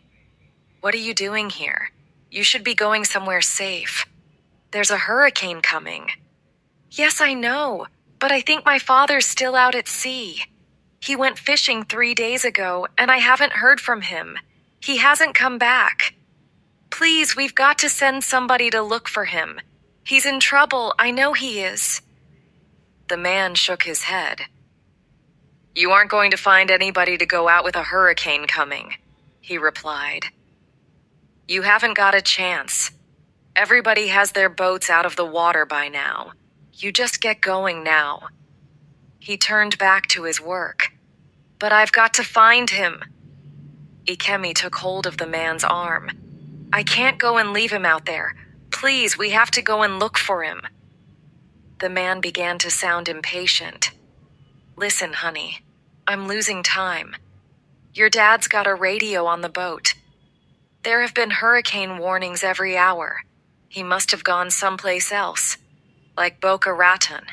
What are you doing here? You should be going somewhere safe. There's a hurricane coming." "Yes, I know, but I think my father's still out at sea. He went fishing 3 days ago, and I haven't heard from him. He hasn't come back. Please, we've got to send somebody to look for him. He's in trouble, I know he is." The man shook his head. "You aren't going to find anybody to go out with a hurricane coming," he replied. "You haven't got a chance. Everybody has their boats out of the water by now. You just get going now." He turned back to his work. "But I've got to find him." Ikemi took hold of the man's arm. "I can't go and leave him out there. Please, we have to go and look for him." The man began to sound impatient. "Listen, honey, I'm losing time. Your dad's got a radio on the boat. There have been hurricane warnings every hour. He must have gone someplace else, like Boca Raton.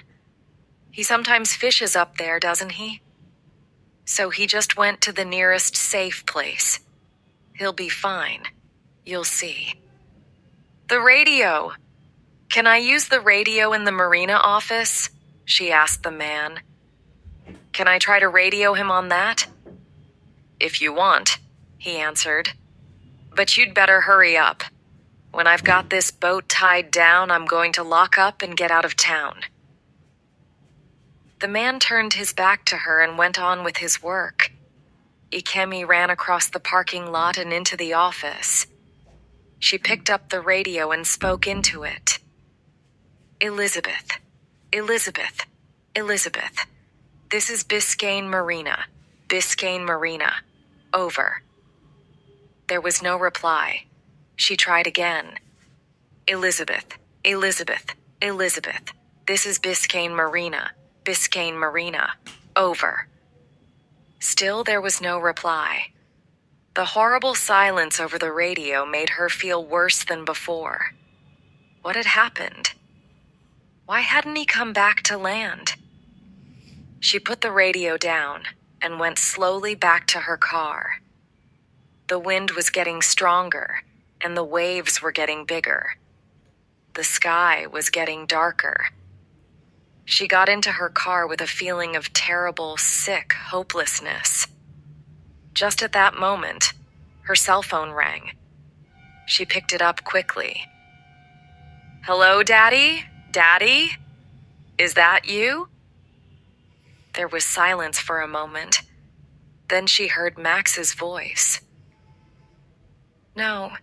He sometimes fishes up there, doesn't he? So he just went to the nearest safe place. He'll be fine. You'll see." "The radio! Can I use the radio in the marina office?" she asked the man. "Can I try to radio him on that?" "If you want," he answered. "But you'd better hurry up. When I've got this boat tied down, I'm going to lock up and get out of town." The man turned his back to her and went on with his work. Ikemi ran across the parking lot and into the office. She picked up the radio and spoke into it. "Elizabeth, Elizabeth, Elizabeth, This is Biscayne Marina. Biscayne Marina. Over. There was no reply. She tried again. Elizabeth, Elizabeth, Elizabeth. This is Biscayne Marina. Biscayne Marina. Over. Still there was no reply. The horrible silence over the radio made her feel worse than before. What had happened? Why hadn't he come back to land? She put the radio down and went slowly back to her car. The wind was getting stronger, and the waves were getting bigger. The sky was getting darker. She got into her car with a feeling of terrible, sick hopelessness. Just at that moment, her cell phone rang. She picked it up quickly. "Hello, Daddy? Daddy? Is that you?" There was silence for a moment. Then she heard Max's voice. "No,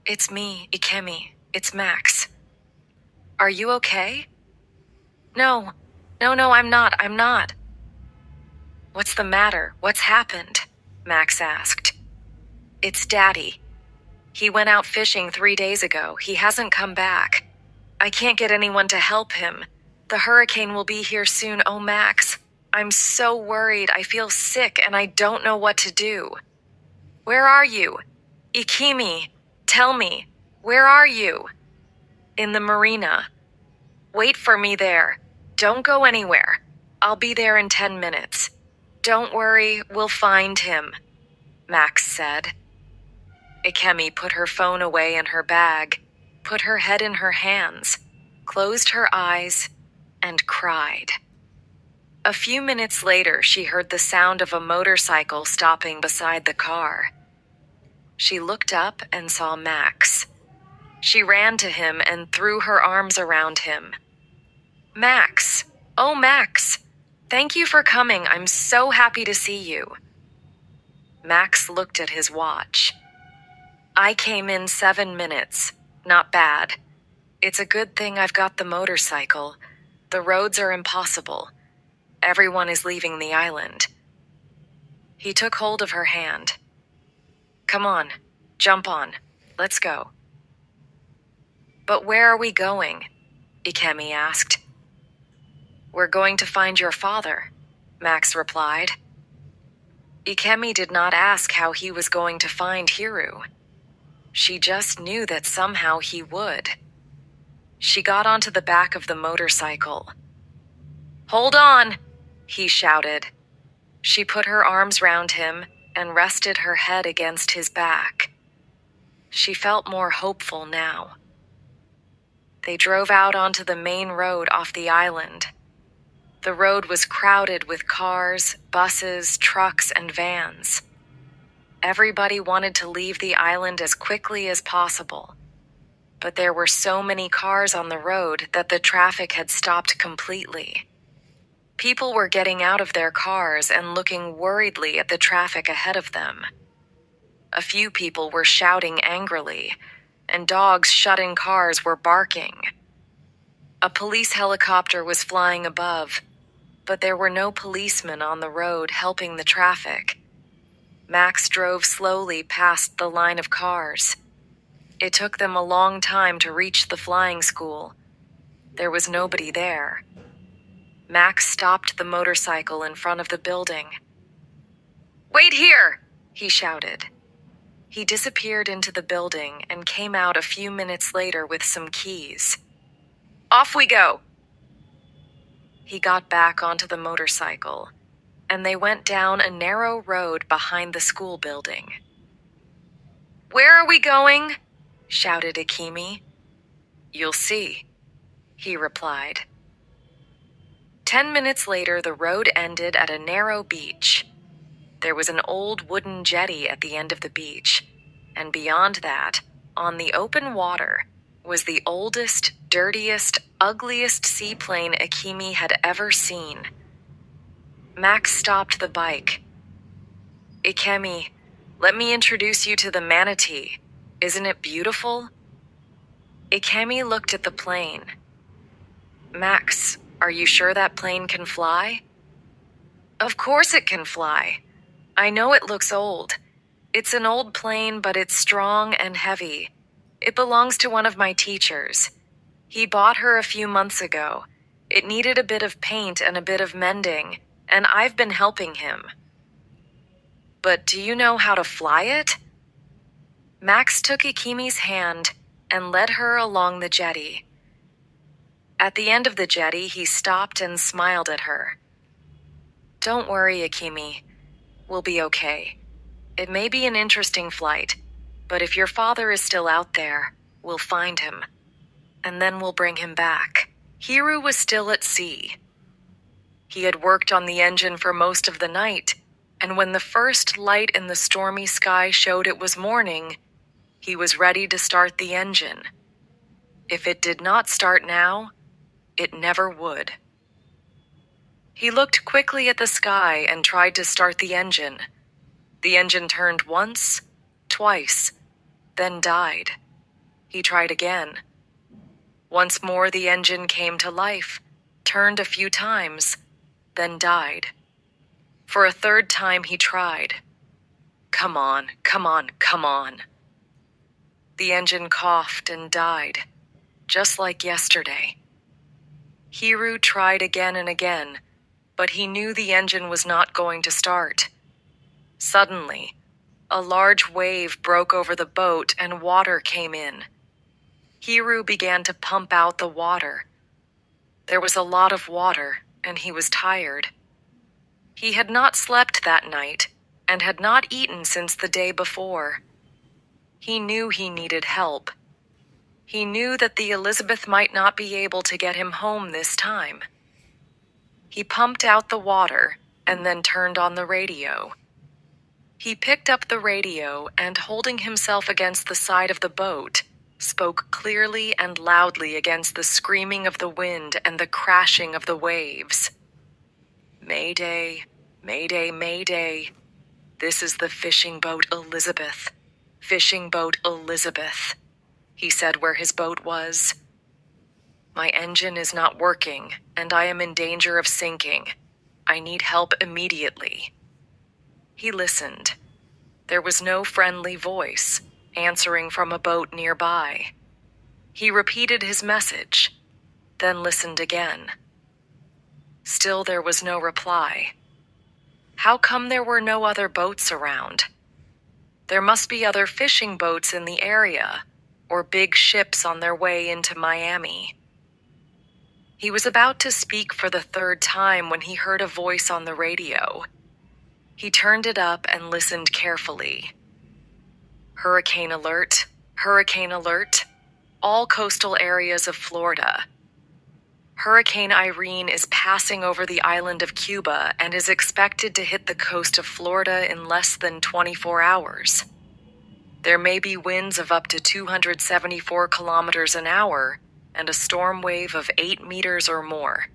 it's me, Ikemi. It's Max. Are you okay?" No, I'm not. "What's the matter? What's happened?" Max asked. "It's Daddy. He went out fishing 3 days ago. He hasn't come back. I can't get anyone to help him. The hurricane will be here soon. Oh, Max, I'm so worried. I feel sick and I don't know what to do. Where are you? Ikemi, tell me, where are you?" "In the marina. Wait for me there. Don't go anywhere. I'll be there in 10 minutes. Don't worry, we'll find him," Max said. Ikemi put her phone away in her bag, put her head in her hands, closed her eyes, and cried. A few minutes later, she heard the sound of a motorcycle stopping beside the car. She looked up and saw Max. She ran to him and threw her arms around him. "Max! Oh, Max! Thank you for coming. I'm so happy to see you." Max looked at his watch. "I came in 7 minutes. Not bad. It's a good thing I've got the motorcycle. The roads are impossible. Everyone is leaving the island." He took hold of her hand. "Come on, jump on. Let's go." "But where are we going?" Ikemi asked. "We're going to find your father," Max replied. Ikemi did not ask how he was going to find Hiru. She just knew that somehow he would. She got onto the back of the motorcycle. "Hold on!" he shouted. She put her arms round him and rested her head against his back. She felt more hopeful now. They drove out onto the main road off the island. The road was crowded with cars, buses, trucks, and vans. Everybody wanted to leave the island as quickly as possible. But there were so many cars on the road that the traffic had stopped completely. People were getting out of their cars and looking worriedly at the traffic ahead of them. A few people were shouting angrily, and dogs shut in cars were barking. A police helicopter was flying above, but there were no policemen on the road helping the traffic. Max drove slowly past the line of cars. It took them a long time to reach the flying school. There was nobody there. Max stopped the motorcycle in front of the building. "Wait here!" he shouted. He disappeared into the building and came out a few minutes later with some keys. "Off we go!" He got back onto the motorcycle, and they went down a narrow road behind the school building. "Where are we going?" shouted Ikemi. "You'll see," he replied. 10 minutes later, the road ended at a narrow beach. There was an old wooden jetty at the end of the beach, and beyond that, on the open water, was the oldest, dirtiest, ugliest seaplane Ikemi had ever seen. Max stopped the bike. "Ikemi, let me introduce you to the manatee. Isn't it beautiful?" Ikemi looked at the plane. "Max, are you sure that plane can fly?" Of course it can fly. I know it looks old. It's an old plane, but it's strong and heavy. It belongs to one of my teachers. He bought her a few months ago. It needed a bit of paint and a bit of mending, and I've been helping him. But do you know how to fly it? Max took Akimi's hand and led her along the jetty. At the end of the jetty, he stopped and smiled at her. Don't worry, Akimi. We'll be okay. It may be an interesting flight, but if your father is still out there, we'll find him. And then we'll bring him back. Hiru was still at sea. He had worked on the engine for most of the night, and when the first light in the stormy sky showed it was morning, he was ready to start the engine. If it did not start now, it never would. He looked quickly at the sky and tried to start the engine. The engine turned once, twice, then died. He tried again. Once more the engine came to life, turned a few times, then died. For a third time he tried. Come on, come on, come on. The engine coughed and died, just like yesterday. Hiru tried again and again, but he knew the engine was not going to start. Suddenly, a large wave broke over the boat and water came in. Hiru began to pump out the water. There was a lot of water, and he was tired. He had not slept that night and had not eaten since the day before. He knew he needed help. He knew that the Elizabeth might not be able to get him home this time. He pumped out the water and then turned on the radio. He picked up the radio and, holding himself against the side of the boat, spoke clearly and loudly against the screaming of the wind and the crashing of the waves. Mayday, Mayday, Mayday. This is the fishing boat Elizabeth. Fishing boat Elizabeth, he said where his boat was. My engine is not working, and I am in danger of sinking. I need help immediately. He listened. There was no friendly voice answering from a boat nearby. He repeated his message, then listened again. Still there was no reply. How come there were no other boats around? There must be other fishing boats in the area, or big ships on their way into Miami. He was about to speak for the third time when he heard a voice on the radio. He turned it up and listened carefully. Hurricane alert, hurricane alert, all coastal areas of Florida. Hurricane Irene is passing over the island of Cuba and is expected to hit the coast of Florida in less than 24 hours. There may be winds of up to 274 kilometers an hour and a storm wave of 8 meters or more.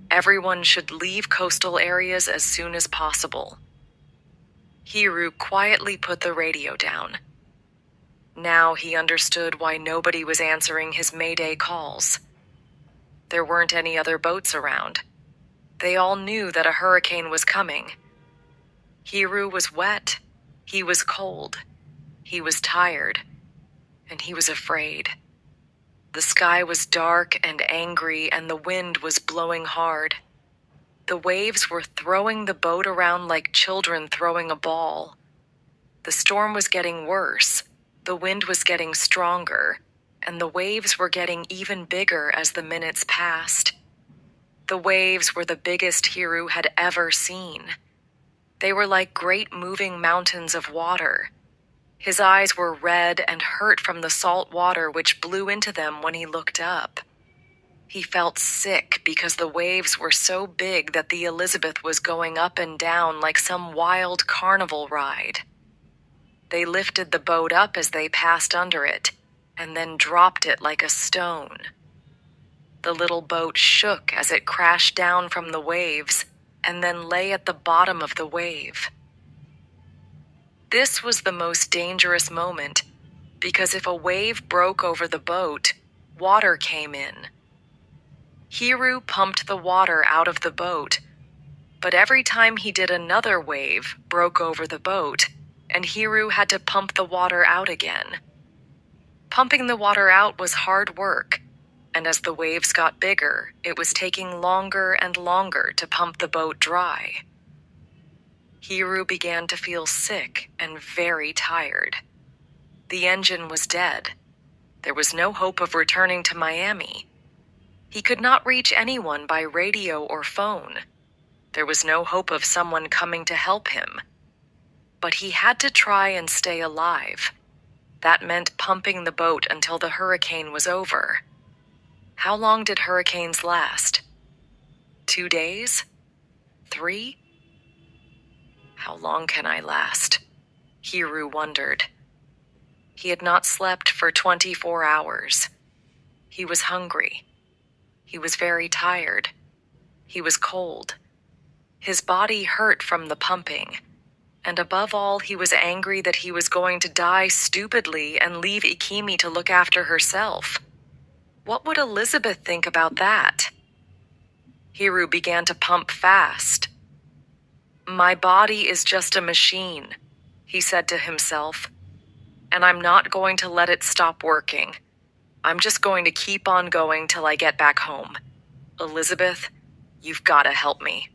Everyone should leave coastal areas as soon as possible. Hiru quietly put the radio down. Now he understood why nobody was answering his Mayday calls. There weren't any other boats around. They all knew that a hurricane was coming. Hiru was wet, he was cold, he was tired, and he was afraid. The sky was dark and angry, and the wind was blowing hard. The waves were throwing the boat around like children throwing a ball. The storm was getting worse, the wind was getting stronger, and the waves were getting even bigger as the minutes passed. The waves were the biggest Hiru had ever seen. They were like great moving mountains of water. His eyes were red and hurt from the salt water which blew into them when he looked up. He felt sick because the waves were so big that the Elizabeth was going up and down like some wild carnival ride. They lifted the boat up as they passed under it, and then dropped it like a stone. The little boat shook as it crashed down from the waves, and then lay at the bottom of the wave. This was the most dangerous moment, because if a wave broke over the boat, water came in. Hiru pumped the water out of the boat, but every time he did, another wave broke over the boat, and Hiru had to pump the water out again. Pumping the water out was hard work, and as the waves got bigger, it was taking longer and longer to pump the boat dry. Hiru began to feel sick and very tired. The engine was dead. There was no hope of returning to Miami. He could not reach anyone by radio or phone. There was no hope of someone coming to help him. But he had to try and stay alive. That meant pumping the boat until the hurricane was over. How long did hurricanes last? 2 days? 3? How long can I last? Hiru wondered. He had not slept for 24 hours. He was hungry. He was very tired. He was cold. His body hurt from the pumping. And above all, he was angry that he was going to die stupidly and leave Ikemi to look after herself. What would Elizabeth think about that? Hiru began to pump fast. My body is just a machine, he said to himself, and I'm not going to let it stop working. I'm just going to keep on going till I get back home. Elizabeth, you've got to help me.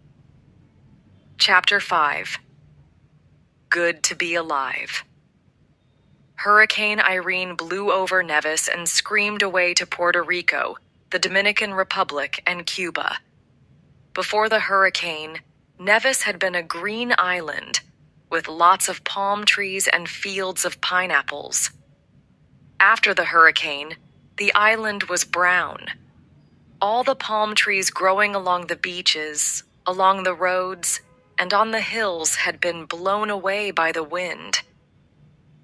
Chapter 5. Good to be alive. Hurricane Irene blew over Nevis and screamed away to Puerto Rico, the Dominican Republic, and Cuba. Before the hurricane, Nevis had been a green island with lots of palm trees and fields of pineapples. After the hurricane, the island was brown. All the palm trees growing along the beaches, along the roads, and on the hills had been blown away by the wind.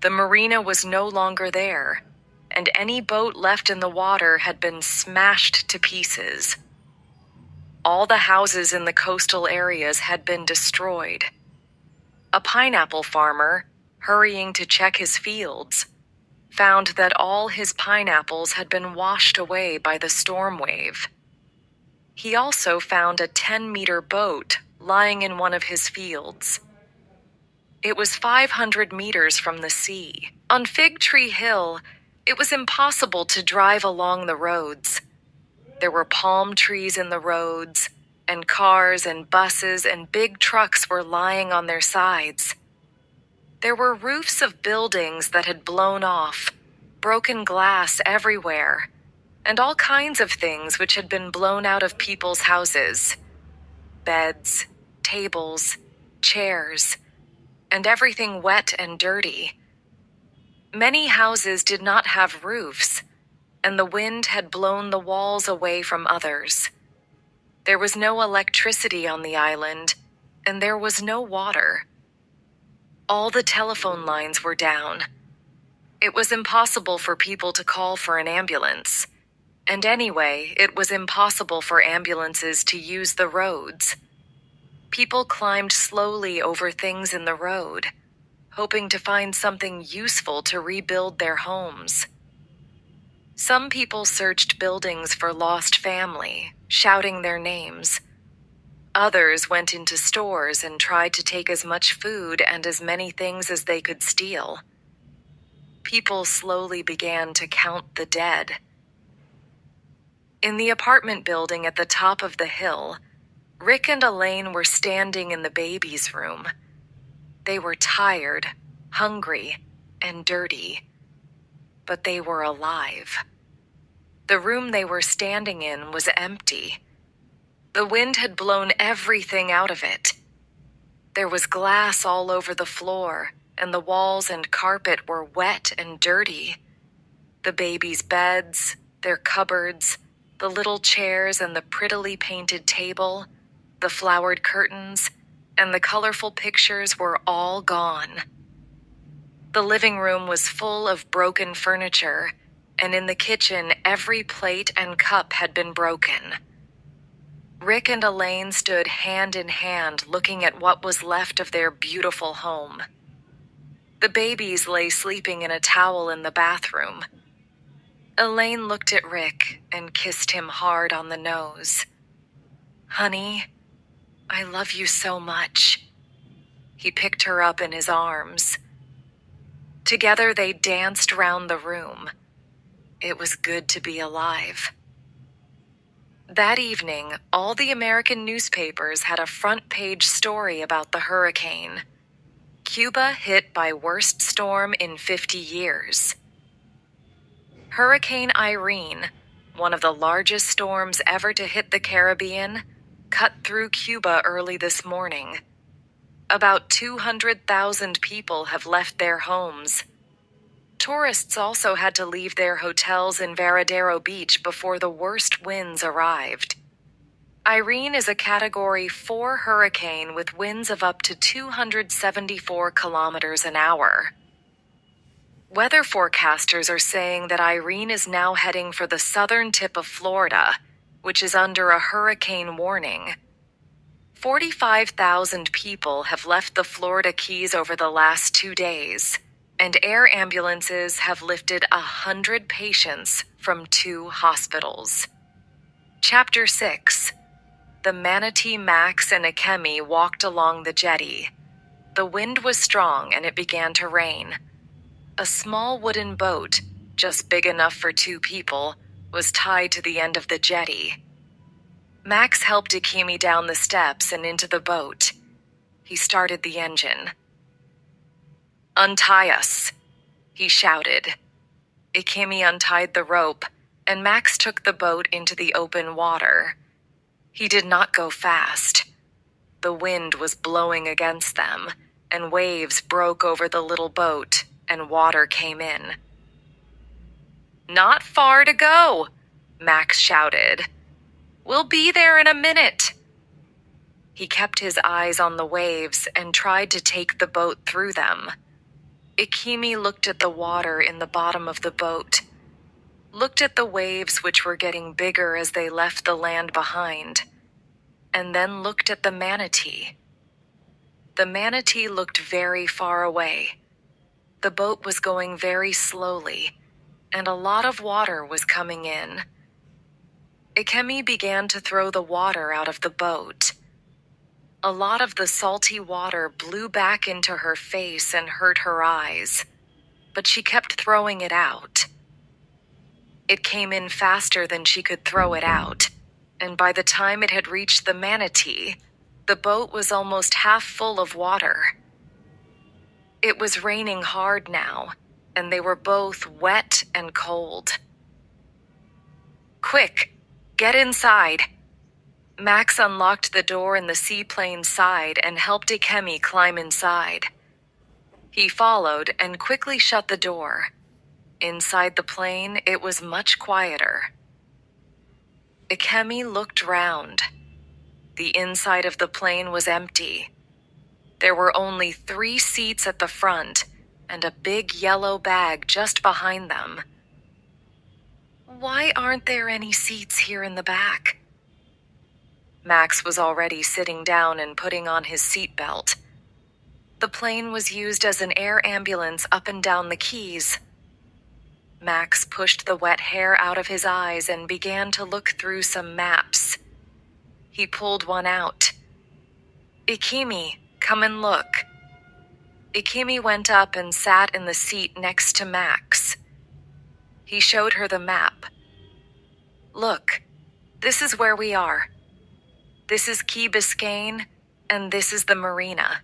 The marina was no longer there, and any boat left in the water had been smashed to pieces. All the houses in the coastal areas had been destroyed. A pineapple farmer, hurrying to check his fields, found that all his pineapples had been washed away by the storm wave. He also found a 10-meter boat lying in one of his fields. It was 500 meters from the sea. On Fig Tree Hill, it was impossible to drive along the roads. There were palm trees in the roads, and cars and buses and big trucks were lying on their sides. There were roofs of buildings that had blown off, broken glass everywhere, and all kinds of things which had been blown out of people's houses. Beds, tables, chairs, and everything wet and dirty. Many houses did not have roofs, and the wind had blown the walls away from others. There was no electricity on the island, and there was no water. All the telephone lines were down. It was impossible for people to call for an ambulance, and anyway, it was impossible for ambulances to use the roads. People climbed slowly over things in the road, hoping to find something useful to rebuild their homes. Some people searched buildings for lost family, shouting their names. Others went into stores and tried to take as much food and as many things as they could steal. People slowly began to count the dead. In the apartment building at the top of the hill, Rick and Elaine were standing in the baby's room. They were tired, hungry, and dirty, but they were alive. The room they were standing in was empty. The wind had blown everything out of it. There was glass all over the floor, and the walls and carpet were wet and dirty. The baby's beds, their cupboards, the little chairs and the prettily painted table, the flowered curtains, and the colorful pictures were all gone. The living room was full of broken furniture, and in the kitchen every plate and cup had been broken. Rick and Elaine stood hand in hand looking at what was left of their beautiful home. The babies lay sleeping in a towel in the bathroom. Elaine looked at Rick and kissed him hard on the nose. "Honey, I love you so much." He picked her up in his arms. Together they danced round the room. It was good to be alive. That evening, all the American newspapers had a front-page story about the hurricane. Cuba hit by worst storm in 50 years. Hurricane Irene, one of the largest storms ever to hit the Caribbean, cut through Cuba early this morning. About 200,000 people have left their homes. Tourists also had to leave their hotels in Varadero Beach before the worst winds arrived. Irene is a Category 4 hurricane with winds of up to 274 kilometers an hour. Weather forecasters are saying that Irene is now heading for the southern tip of Florida, which is under a hurricane warning. 45,000 people have left the Florida Keys over the last 2 days, and air ambulances have lifted 100 patients from 2 hospitals. Chapter 6. The manatee Max and Akemi walked along the jetty. The wind was strong and it began to rain. A small wooden boat, just big enough for 2 people, was tied to the end of the jetty. Max helped Akemi down the steps and into the boat. He started the engine. "Untie us," he shouted. Akemi untied the rope, and Max took the boat into the open water. He did not go fast. The wind was blowing against them, and waves broke over the little boat, and water came in. "Not far to go," Max shouted. "We'll be there in a minute." He kept his eyes on the waves and tried to take the boat through them. Akemi looked at the water in the bottom of the boat, looked at the waves which were getting bigger as they left the land behind, and then looked at the manatee. The manatee looked very far away. The boat was going very slowly, and a lot of water was coming in. Akemi began to throw the water out of the boat. A lot of the salty water blew back into her face and hurt her eyes, but she kept throwing it out. It came in faster than she could throw it out, and by the time it had reached the manatee, the boat was almost half full of water. It was raining hard now, and they were both wet and cold. "Quick, get inside." Max unlocked the door in the seaplane's side and helped Akemi climb inside. He followed and quickly shut the door. Inside the plane, it was much quieter. Akemi looked round. The inside of the plane was empty. There were only 3 seats at the front and a big yellow bag just behind them. "Why aren't there any seats here in the back?" Max was already sitting down and putting on his seatbelt. The plane was used as an air ambulance up and down the Keys. Max pushed the wet hair out of his eyes and began to look through some maps. He pulled one out. "Akemi, come and look." Akemi went up and sat in the seat next to Max. He showed her the map. "Look, this is where we are. This is Key Biscayne, and this is the marina.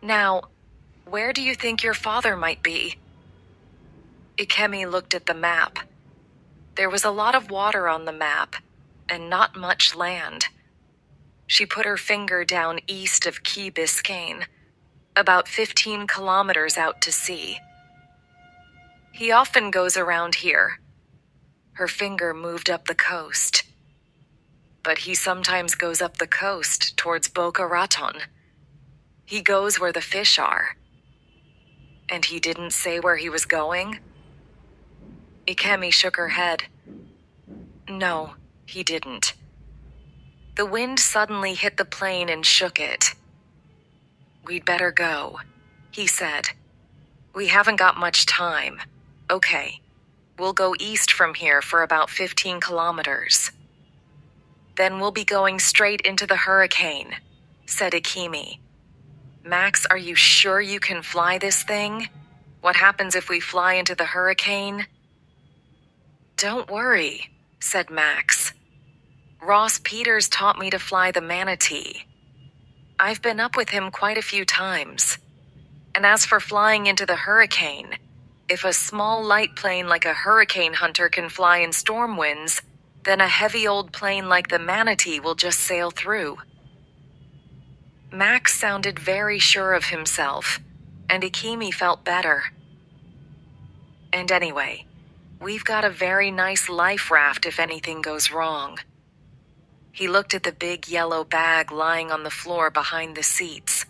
Now, where do you think your father might be?" Akemi looked at the map. There was a lot of water on the map, and not much land. She put her finger down east of Key Biscayne, about 15 kilometers out to sea. "He often goes around here." Her finger moved up the coast. "But he sometimes goes up the coast towards Boca Raton. He goes where the fish are." "And he didn't say where he was going?" Akemi shook her head. "No, he didn't." The wind suddenly hit the plane and shook it. "We'd better go," he said. "We haven't got much time. Okay, we'll go east from here for about 15 kilometers. Then we'll be going straight into the hurricane. said Ikemi. Max, are you sure you can fly this thing? What happens if we fly into the hurricane? Don't worry, said Max. Ross Peters taught me to fly the manatee. I've been up with him quite a few times. And as for flying into the hurricane, if a small light plane like a hurricane hunter can fly in storm winds, then a heavy old plane like the manatee will just sail through. Max sounded very sure of himself, and Ikemi felt better. And anyway, we've got a very nice life raft if anything goes wrong. He looked at the big yellow bag lying on the floor behind the seats.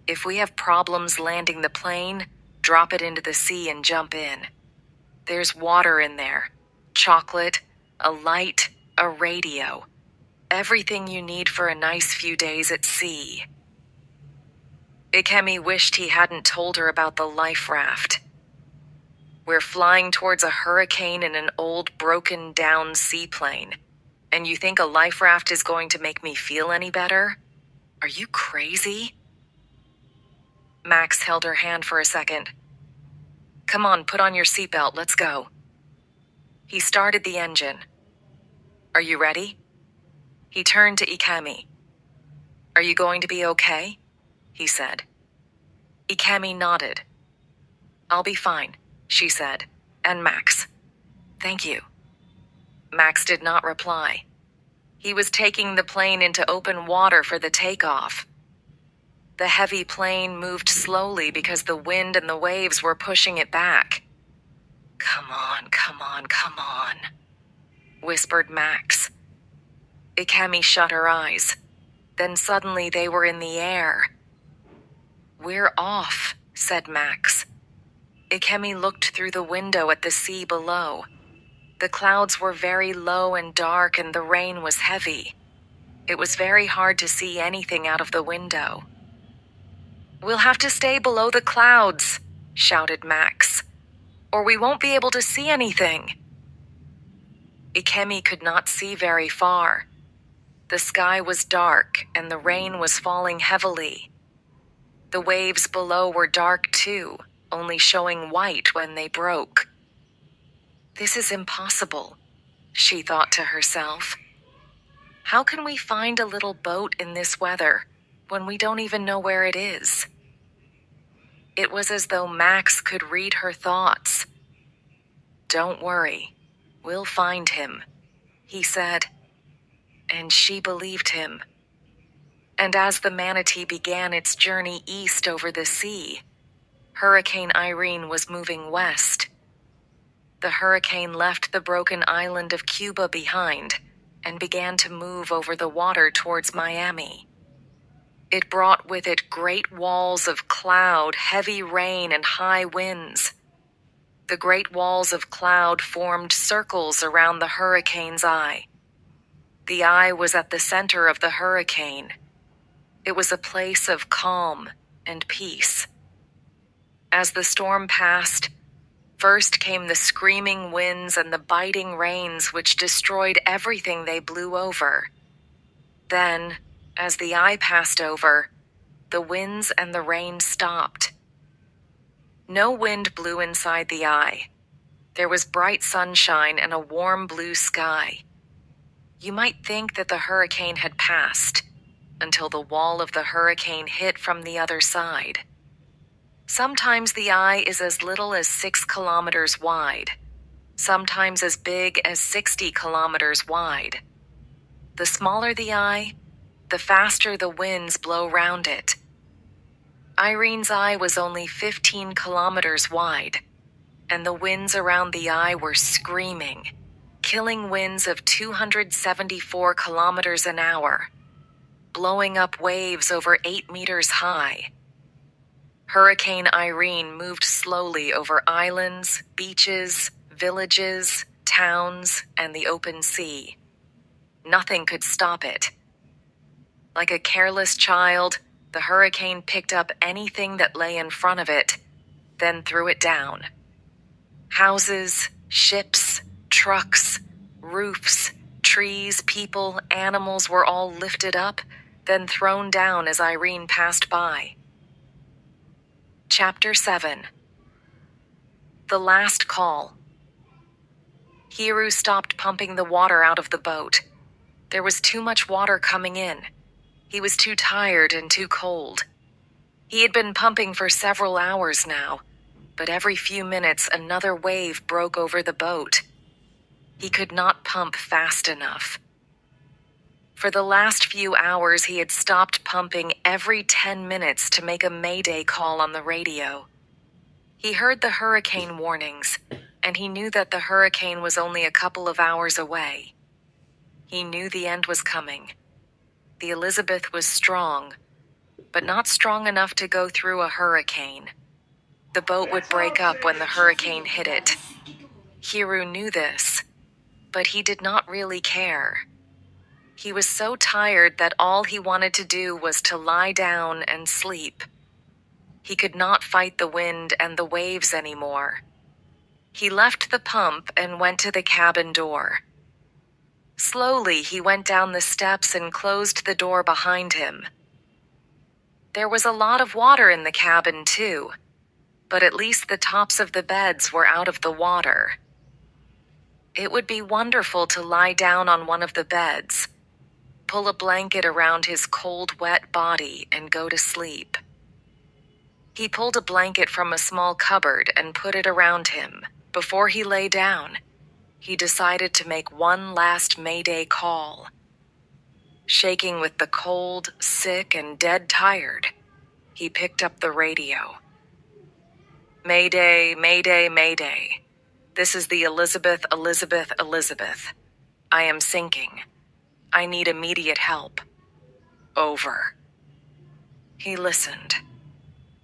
If we have problems landing the plane, drop it into the sea and jump in. There's water in there, chocolate, a light, a radio. Everything you need for a nice few days at sea. Ikemi wished he hadn't told her about the life raft. We're flying towards a hurricane in an old broken-down seaplane, and you think a life raft is going to make me feel any better? Are you crazy? Max held her hand for a second. Come on, put on your seatbelt, let's go. He started the engine. Are you ready? He turned to Ikemi. Are you going to be okay? He said. Ikemi nodded. I'll be fine, she said, and Max. Thank you. Max did not reply. He was taking the plane into open water for the takeoff. The heavy plane moved slowly because the wind and the waves were pushing it back. Come on, come on, come on, whispered Max. Ikemi shut her eyes. Then suddenly they were in the air. We're off, said Max. Ikemi looked through the window at the sea below. The clouds were very low and dark and the rain was heavy. It was very hard to see anything out of the window. We'll have to stay below the clouds, shouted Max, or we won't be able to see anything. Ikemi could not see very far. The sky was dark and the rain was falling heavily. The waves below were dark too, only showing white when they broke. This is impossible, she thought to herself. How can we find a little boat in this weather when we don't even know where it is? It was as though Max could read her thoughts. Don't worry, we'll find him, he said. And she believed him. And as the manatee began its journey east over the sea, Hurricane Irene was moving west. The hurricane left the broken island of Cuba behind and began to move over the water towards Miami. It brought with it great walls of cloud, heavy rain, and high winds. The great walls of cloud formed circles around the hurricane's eye. The eye was at the center of the hurricane. It was a place of calm and peace. As the storm passed, first came the screaming winds and the biting rains which destroyed everything they blew over. Then, as the eye passed over, the winds and the rain stopped. No wind blew inside the eye. There was bright sunshine and a warm blue sky. You might think that the hurricane had passed, until the wall of the hurricane hit from the other side. Sometimes the eye is as little as 6 kilometers wide, sometimes as big as 60 kilometers wide. The smaller the eye, the faster the winds blow round it. Irene's eye was only 15 kilometers wide, and the winds around the eye were screaming, killing winds of 274 kilometers an hour, blowing up waves over 8 meters high. Hurricane Irene moved slowly over islands, beaches, villages, towns, and the open sea. Nothing could stop it. Like a careless child, the hurricane picked up anything that lay in front of it, then threw it down. Houses, ships, trucks, roofs, trees, people, animals were all lifted up, then thrown down as Irene passed by. Chapter 7. The Last Call. Hiru stopped pumping the water out of the boat. There was too much water coming in. He was too tired and too cold. He had been pumping for several hours now, but every few minutes another wave broke over the boat. He could not pump fast enough. For the last few hours, he had stopped pumping every 10 minutes to make a mayday call on the radio. He heard the hurricane warnings, and he knew that the hurricane was only a couple of hours away. He knew the end was coming. The Elizabeth was strong, but not strong enough to go through a hurricane. The boat would break up when the hurricane hit it. Hiru knew this, but he did not really care. He was so tired that all he wanted to do was to lie down and sleep. He could not fight the wind and the waves anymore. He left the pump and went to the cabin door. Slowly, he went down the steps and closed the door behind him. There was a lot of water in the cabin, too, but at least the tops of the beds were out of the water. It would be wonderful to lie down on one of the beds, pull a blanket around his cold, wet body, and go to sleep. He pulled a blanket from a small cupboard and put it around him. Before he lay down, he decided to make one last mayday call. Shaking with the cold, sick, and dead tired, he picked up the radio. Mayday, mayday, mayday. This is the Elizabeth, Elizabeth, Elizabeth. I am sinking. I need immediate help. Over. He listened.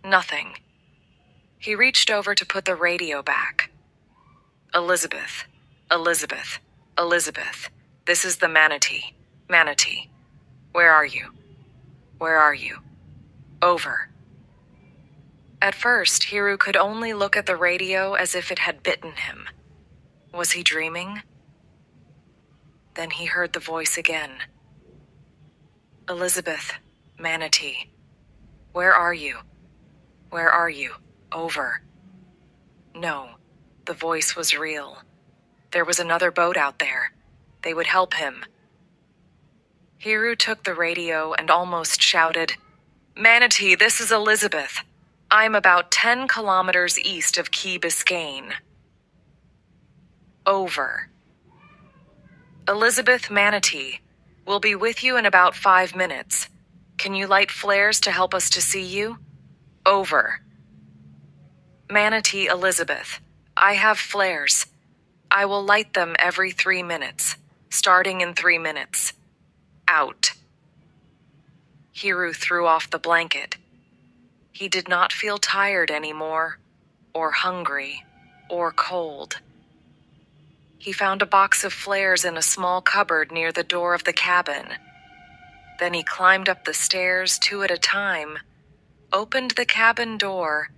Nothing. He reached over to put the radio back. Elizabeth, Elizabeth, Elizabeth. This is the Manatee. Manatee. Where are you? Where are you? Over. At first, Hiru could only look at the radio as if it had bitten him. Was he dreaming? Then he heard the voice again. Elizabeth, Manatee. Where are you? Where are you? Over. No, the voice was real. There was another boat out there. They would help him. Hiru took the radio and almost shouted, Manatee, this is Elizabeth. I'm about 10 kilometers east of Key Biscayne. Over. Elizabeth, Manatee, we'll be with you in about 5 minutes. Can you light flares to help us to see you? Over. Manatee, Elizabeth, I have flares. I will light them every 3 minutes, starting in 3 minutes. Out. Hiru threw off the blanket. He did not feel tired anymore, or hungry, or cold. He found a box of flares in a small cupboard near the door of the cabin. Then he climbed up the stairs 2 at a time, opened the cabin door,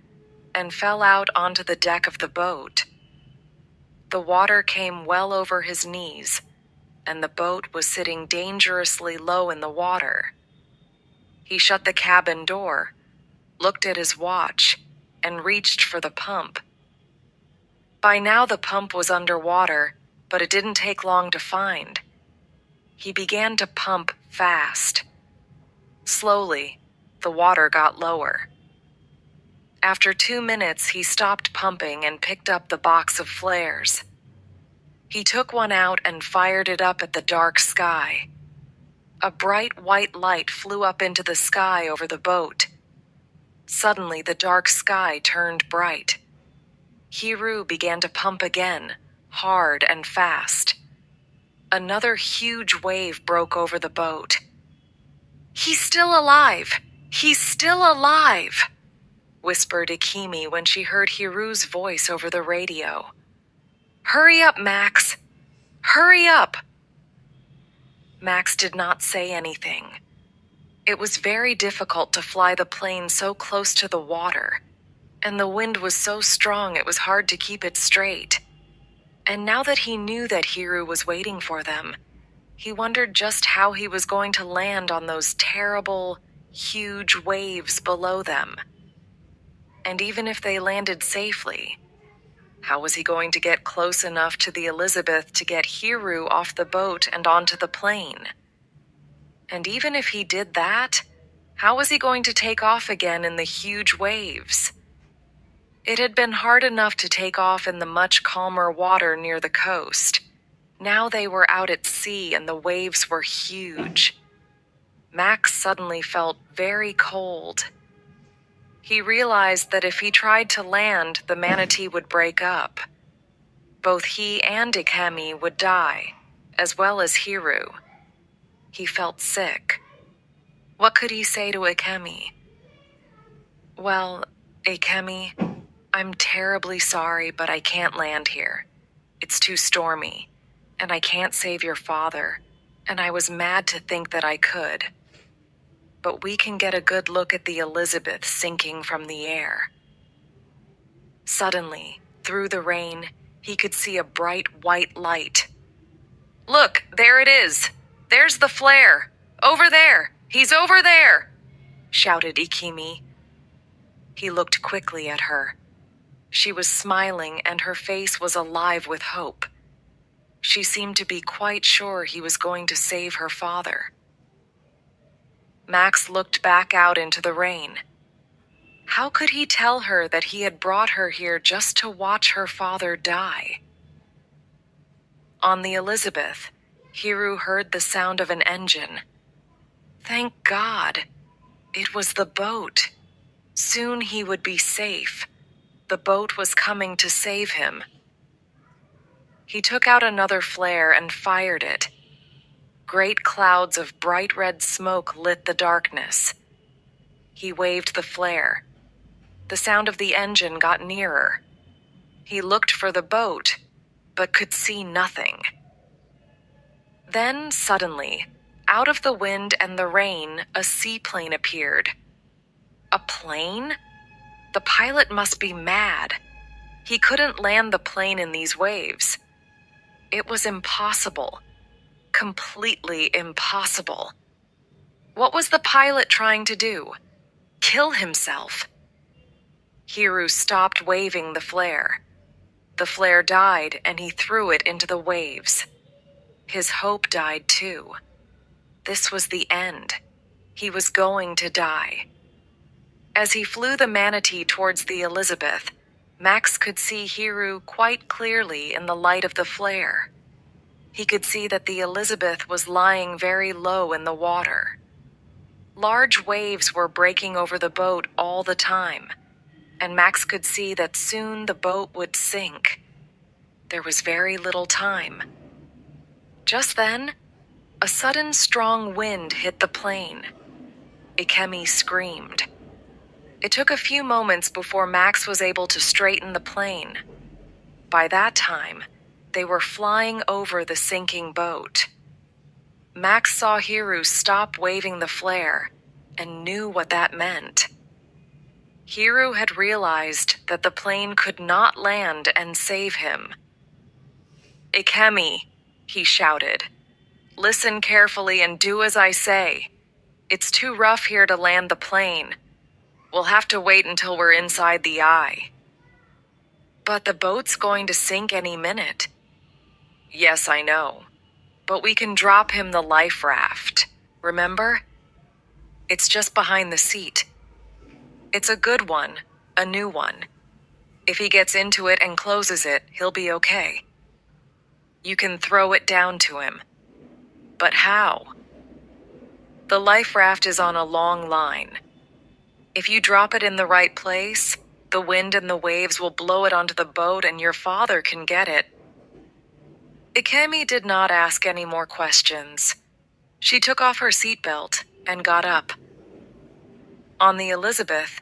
and fell out onto the deck of the boat. The water came well over his knees, and the boat was sitting dangerously low in the water. He shut the cabin door, looked at his watch, and reached for the pump. By now the pump was underwater, but it didn't take long to find. He began to pump fast. Slowly, the water got lower. After 2 minutes, he stopped pumping and picked up the box of flares. He took one out and fired it up at the dark sky. A bright white light flew up into the sky over the boat. Suddenly, the dark sky turned bright. Hiru began to pump again, hard and fast. Another huge wave broke over the boat. He's still alive! He's still alive! Whispered Ikimi when she heard Hiru's voice over the radio. Hurry up, Max! Hurry up! Max did not say anything. It was very difficult to fly the plane so close to the water, and the wind was so strong it was hard to keep it straight. And now that he knew that Hiru was waiting for them, He wondered just how he was going to land on those terrible, huge waves below them. And even if they landed safely, how was he going to get close enough to the Elizabeth to get Hiru off the boat and onto the plane? And even if he did that, how was he going to take off again in the huge waves? It had been hard enough to take off in the much calmer water near the coast. Now they were out at sea and the waves were huge. Max suddenly felt very cold. He realized that if he tried to land, the manatee would break up. Both he and Ikemi would die, as well as Hiru. He felt sick. What could he say to Ikemi? Well, Ikemi, I'm terribly sorry, but I can't land here. It's too stormy, and I can't save your father, and I was mad to think that I could. But we can get a good look at the Elizabeth sinking from the air. Suddenly, through the rain, he could see a bright white light. Look, there it is. There's the flare. Over there. He's over there, shouted Ikemi. He looked quickly at her. She was smiling and her face was alive with hope. She seemed to be quite sure he was going to save her father. Max looked back out into the rain. How could he tell her that he had brought her here just to watch her father die? On the Elizabeth, Hiru heard the sound of an engine. Thank God. It was the boat. Soon he would be safe. The boat was coming to save him. He took out another flare and fired it. Great clouds of bright red smoke lit the darkness. He waved the flare. The sound of the engine got nearer. He looked for the boat, but could see nothing. Then, suddenly, out of the wind and the rain, a seaplane appeared. A plane? The pilot must be mad. He couldn't land the plane in these waves. It was impossible. Completely impossible. What was the pilot trying to do? Kill himself? Hiru stopped waving the flare. The flare died and he threw it into the waves. His hope died too. This was the end. He was going to die. As he flew the manatee towards the Elizabeth, Max could see Hiru quite clearly in the light of the flare. He could see that the Elizabeth was lying very low in the water. Large waves were breaking over the boat all the time, and Max could see that soon the boat would sink. There was very little time. Just then, a sudden strong wind hit the plane. Ikemi screamed. It took a few moments before Max was able to straighten the plane. By that time, they were flying over the sinking boat. Max saw Hiru stop waving the flare and knew what that meant. Hiru had realized that the plane could not land and save him. Ikemi, he shouted. Listen carefully and do as I say. It's too rough here to land the plane. We'll have to wait until we're inside the eye. But the boat's going to sink any minute. Yes, I know. But we can drop him the life raft. Remember? It's just behind the seat. It's a good one, a new one. If he gets into it and closes it, he'll be okay. You can throw it down to him. But how? The life raft is on a long line. If you drop it in the right place, the wind and the waves will blow it onto the boat and your father can get it. Ikemi did not ask any more questions. She took off her seatbelt and got up. On the Elizabeth,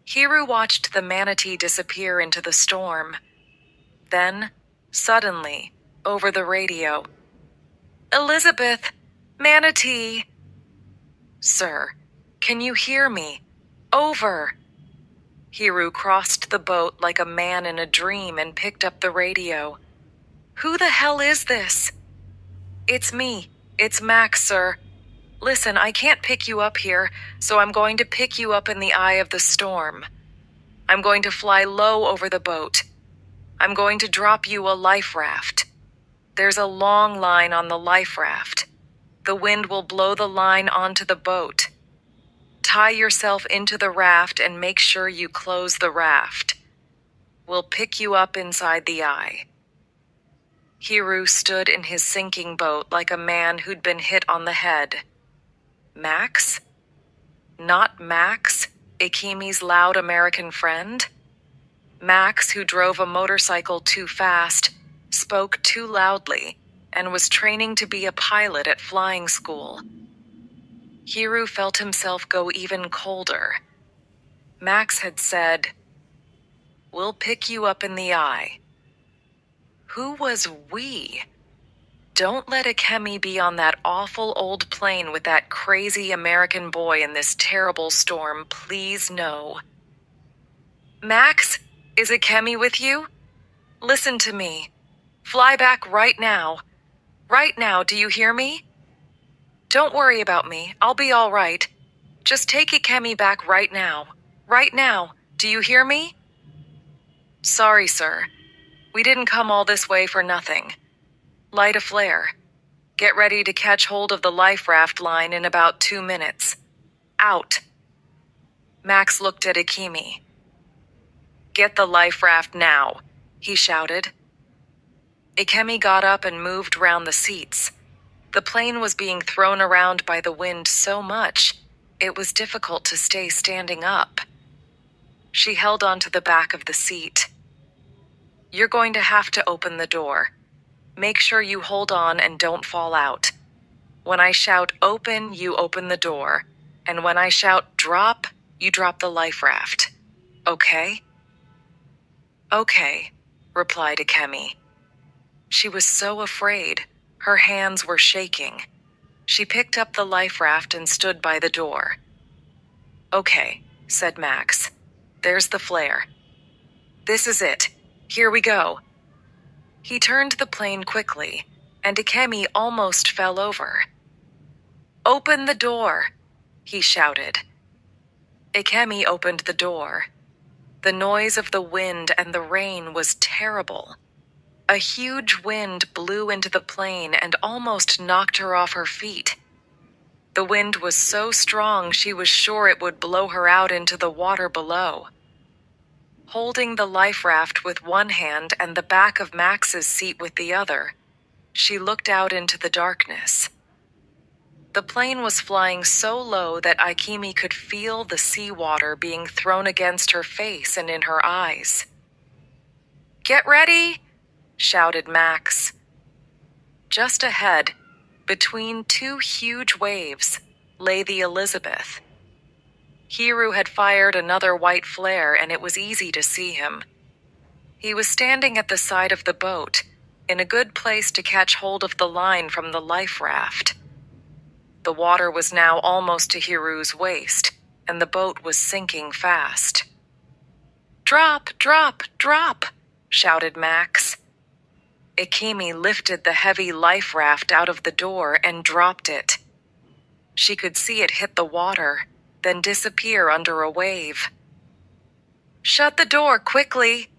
Hiru watched the manatee disappear into the storm. Then, suddenly, over the radio, Elizabeth, manatee. Sir, can you hear me? Over. Hiru crossed the boat like a man in a dream and picked up the radio. Who the hell is this? It's me, It's Max, sir. Listen, I can't pick you up here, so I'm going to pick you up in the eye of the storm. I'm going to fly low over the boat. I'm going to drop you a life raft. There's a long line on the life raft. The wind will blow the line onto the boat. Tie yourself into the raft and make sure you close the raft. We'll pick you up inside the eye. Hiru stood in his sinking boat like a man who'd been hit on the head. Max? Not Max, Ikemi's loud American friend? Max, who drove a motorcycle too fast, spoke too loudly, and was training to be a pilot at flying school. Hiru felt himself go even colder. Max had said, "We'll pick you up in the eye." Who was we? Don't let Ikemi be on that awful old plane with that crazy American boy in this terrible storm, please no. Max, is Ikemi with you? Listen to me. Fly back right now. Right now, do you hear me? Don't worry about me, I'll be all right. Just take Ikemi back right now. Right now, do you hear me? Sorry, sir. We didn't come all this way for nothing. Light a flare. Get ready to catch hold of the life raft line in about 2 minutes. Out. Max looked at Ikemi. Get the life raft now, he shouted. Ikemi got up and moved round the seats. The plane was being thrown around by the wind so much, it was difficult to stay standing up. She held onto the back of the seat. You're going to have to open the door. Make sure you hold on and don't fall out. When I shout open, you open the door. And when I shout drop, you drop the life raft. Okay? Okay, replied Ikemi. She was so afraid. Her hands were shaking. She picked up the life raft and stood by the door. Okay, said Max. There's the flare. This is it. Here we go. He turned the plane quickly, and Ikemi almost fell over. Open the door, he shouted. Ikemi opened the door. The noise of the wind and the rain was terrible. A huge wind blew into the plane and almost knocked her off her feet. The wind was so strong she was sure it would blow her out into the water below. Holding the life raft with one hand and the back of Max's seat with the other, she looked out into the darkness. The plane was flying so low that Ikemi could feel the seawater being thrown against her face and in her eyes. Get ready, shouted Max. Just ahead, between two huge waves, lay the Elizabeth. Hiru had fired another white flare and it was easy to see him. He was standing at the side of the boat, in a good place to catch hold of the line from the life raft. The water was now almost to Hiru's waist, and the boat was sinking fast. Drop, drop, drop, shouted Max. Ikemi lifted the heavy life raft out of the door and dropped it. She could see it hit the water, then disappear under a wave. Shut the door quickly!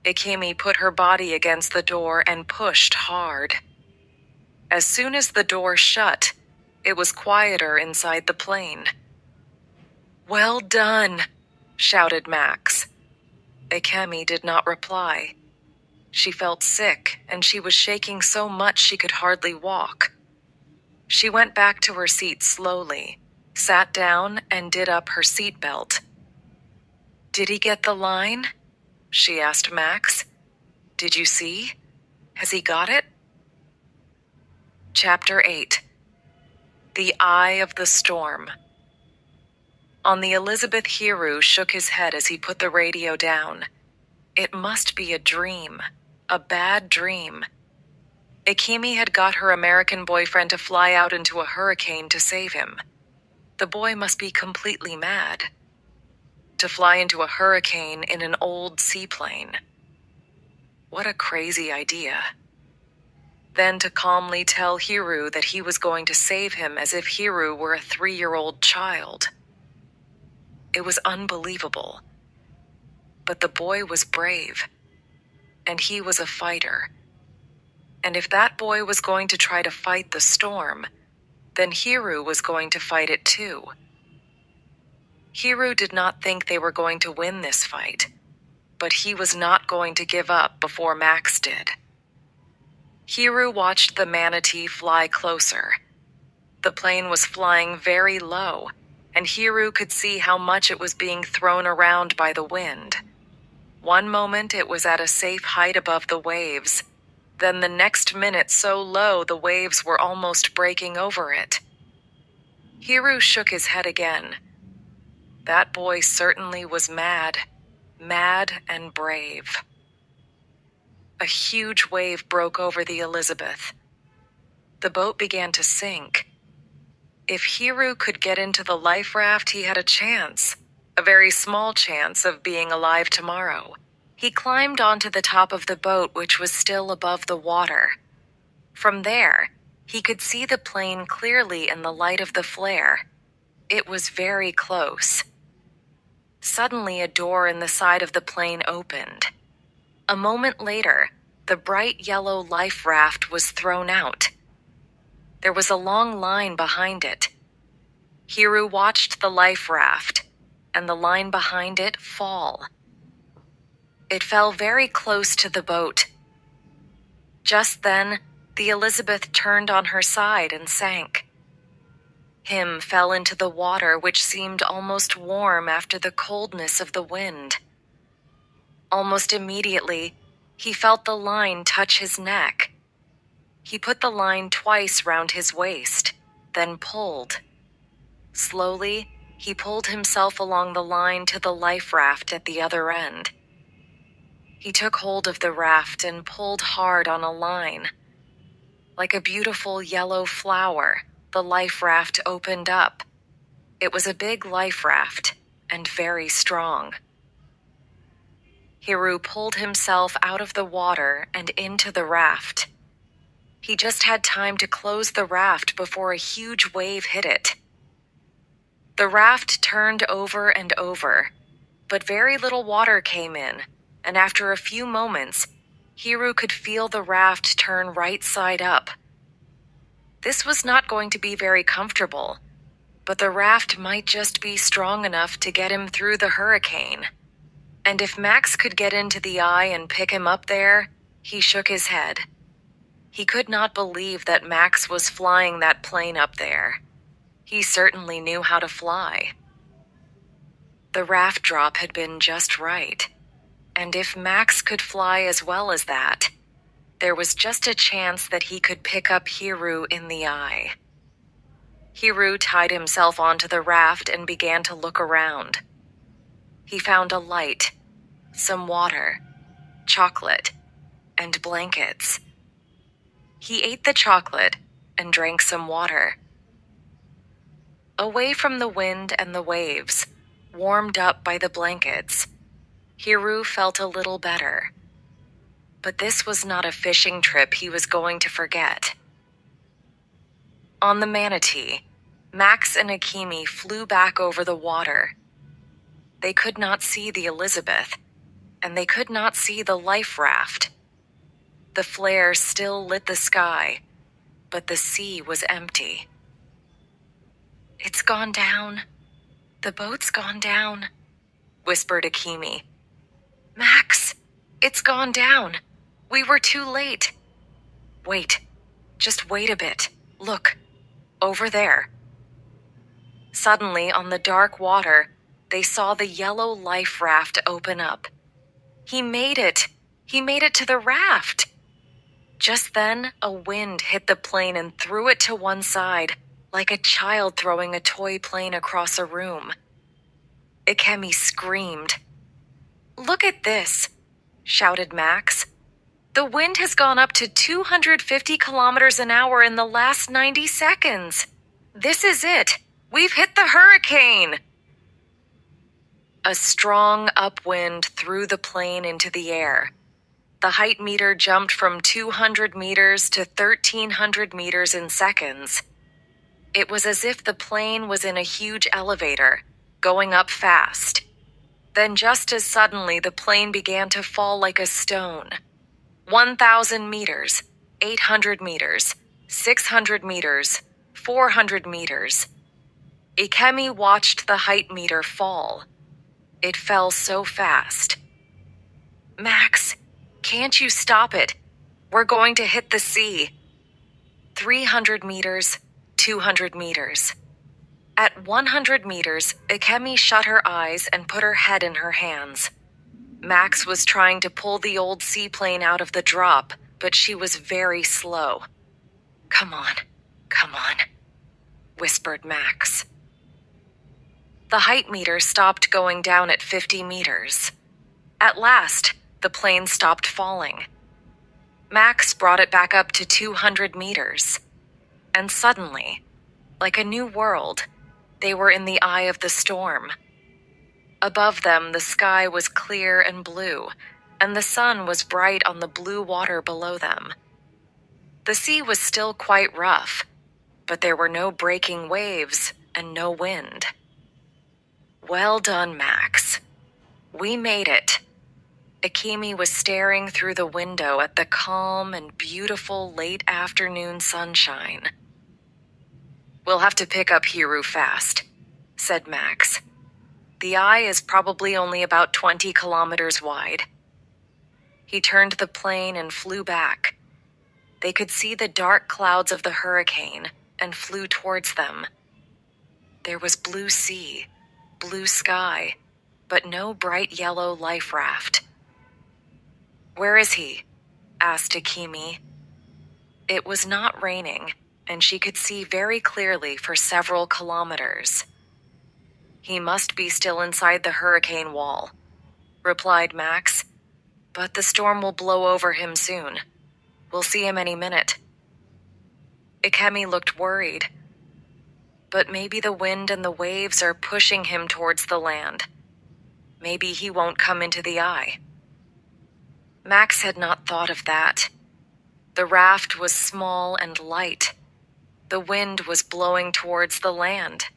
Ikemi put her body against the door and pushed hard. As soon as the door shut, it was quieter inside the plane. Well done, shouted Max. Ikemi did not reply. She felt sick, and she was shaking so much she could hardly walk. She went back to her seat slowly, sat down, and did up her seatbelt. Did he get the line? She asked Max. Did you see? Has he got it? Chapter 8. The Eye of the Storm. On the Elizabeth, Hiru shook his head as he put the radio down. It must be a dream. A bad dream. Ikemi had got her American boyfriend to fly out into a hurricane to save him. The boy must be completely mad. To fly into a hurricane in an old seaplane. What a crazy idea. then to calmly tell Hiru that he was going to save him as if Hiru were a 3-year-old child. It was unbelievable. But the boy was brave, and he was a fighter. And if that boy was going to try to fight the storm, then Hiru was going to fight it too. Hiru did not think they were going to win this fight, but he was not going to give up before Max did. Hiru watched the manatee fly closer. The plane was flying very low, and Hiru could see how much it was being thrown around by the wind. One moment it was at a safe height above the waves, then the next minute so low the waves were almost breaking over it. Hiru shook his head again. That boy certainly was mad and brave. A huge wave broke over the Elizabeth. The boat began to sink. If Hiru could get into the life raft, he had a chance, a very small chance of being alive tomorrow. He climbed onto the top of the boat, which was still above the water. From there, he could see the plane clearly in the light of the flare. It was very close. Suddenly, a door in the side of the plane opened. A moment later, the bright yellow life raft was thrown out. There was a long line behind it. Hiru watched the life raft, and the line behind it fall. It fell very close to the boat. Just then, the Elizabeth turned on her side and sank. Him fell into the water, which seemed almost warm after the coldness of the wind. Almost immediately, he felt the line touch his neck. He put the line twice round his waist, then pulled. Slowly, he pulled himself along the line to the life raft at the other end. He took hold of the raft and pulled hard on a line. Like a beautiful yellow flower, the life raft opened up. It was a big life raft and very strong. Hiru pulled himself out of the water and into the raft. He just had time to close the raft before a huge wave hit it. The raft turned over and over, but very little water came in, and after a few moments, Hiru could feel the raft turn right side up. This was not going to be very comfortable, but the raft might just be strong enough to get him through the hurricane. And if Max could get into the eye and pick him up there, he shook his head. He could not believe that Max was flying that plane up there. He certainly knew how to fly. The raft drop had been just right, and if Max could fly as well as that, there was just a chance that he could pick up Hiru in the eye. Hiru tied himself onto the raft and began to look around. He found a light, some water, chocolate, and blankets. He ate the chocolate and drank some water. Away from the wind and the waves, warmed up by the blankets, Hiru felt a little better. But this was not a fishing trip he was going to forget. On the manatee, Max and Akemi flew back over the water. They could not see the Elizabeth, and they could not see the life raft. The flare still lit the sky, but the sea was empty. "It's gone down. The boat's gone down," whispered Akemi. "Max, it's gone down. We were too late." "Wait. Just wait a bit. Look. Over there." Suddenly, on the dark water, they saw the yellow life raft open up. He made it. He made it to the raft. Just then, a wind hit the plane and threw it to one side, like a child throwing a toy plane across a room. Akemi screamed. "Look at this," shouted Max. "The wind has gone up to 250 kilometers an hour in the last 90 seconds. This is it. We've hit the hurricane." A strong upwind threw the plane into the air. The height meter jumped from 200 meters to 1,300 meters in seconds. It was as if the plane was in a huge elevator, going up fast. Then just as suddenly, the plane began to fall like a stone. 1,000 meters, 800 meters, 600 meters, 400 meters. Ikemi watched the height meter fall. It fell so fast. "Max, can't you stop it? We're going to hit the sea." 300 meters, 200 meters. At 100 meters, Ikemi shut her eyes and put her head in her hands. Max was trying to pull the old seaplane out of the drop, but she was very slow. Come on," whispered Max. The height meter stopped going down at 50 meters. At last, the plane stopped falling. Max brought it back up to 200 meters. And suddenly, like a new world, they were in the eye of the storm. Above them, the sky was clear and blue, and the sun was bright on the blue water below them. The sea was still quite rough, but there were no breaking waves and no wind. "Well done, Max. We made it." Ikemi was staring through the window at the calm and beautiful late afternoon sunshine. "We'll have to pick up Hiru fast," said Max. "The eye is probably only about 20 kilometers wide." He turned the plane and flew back. They could see the dark clouds of the hurricane and flew towards them. There was blue sea, blue sky, but no bright yellow life raft. "Where is he?" asked Ikemi. It was not raining, and she could see very clearly for several kilometers. "He must be still inside the hurricane wall," replied Max. "But the storm will blow over him soon. We'll see him any minute." Ikemi looked worried. But maybe the wind and the waves are pushing him towards the land. Maybe he won't come into the eye. Max had not thought of that. The raft was small and light. The wind was blowing towards the land.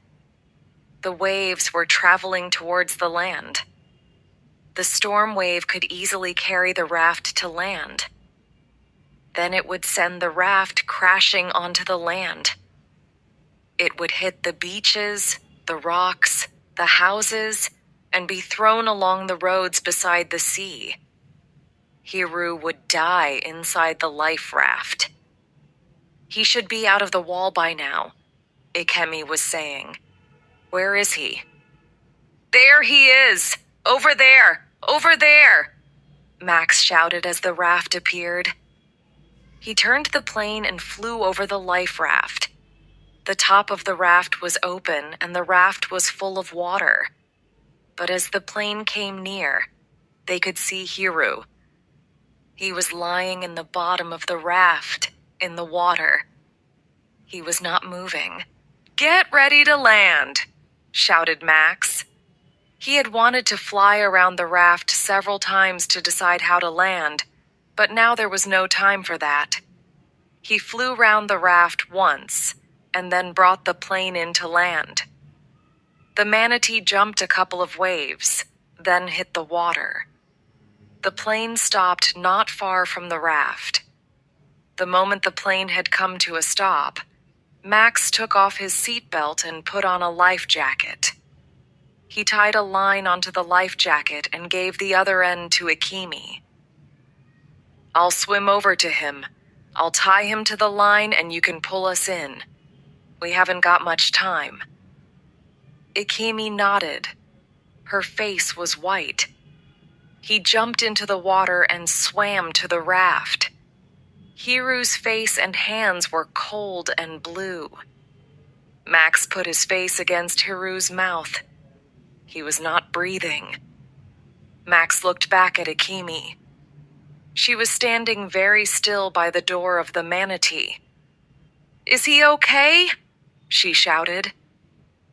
The waves were traveling towards the land. The storm wave could easily carry the raft to land. Then it would send the raft crashing onto the land. It would hit the beaches, the rocks, the houses, and be thrown along the roads beside the sea. Hiru would die inside the life raft. "He should be out of the wall by now," Ikemi was saying. "Where is he?" "There he is! Over there! Over there!" Max shouted as the raft appeared. He turned the plane and flew over the life raft. The top of the raft was open and the raft was full of water. But as the plane came near, they could see Hiru. He was lying in the bottom of the raft, in the water. He was not moving. "Get ready to land," shouted Max. He had wanted to fly around the raft several times to decide how to land, but now there was no time for that. He flew round the raft once, and then brought the plane in to land. The manatee jumped a couple of waves, then hit the water. The plane stopped not far from the raft. The moment the plane had come to a stop, Max took off his seatbelt and put on a life jacket. He tied a line onto the life jacket and gave the other end to Ikemi. "I'll swim over to him. I'll tie him to the line and you can pull us in. We haven't got much time." Ikemi nodded. Her face was white. He jumped into the water and swam to the raft. Hiru's face and hands were cold and blue. Max put his face against Hiru's mouth. He was not breathing. Max looked back at Ikemi. She was standing very still by the door of the manatee. "Is he okay?" she shouted.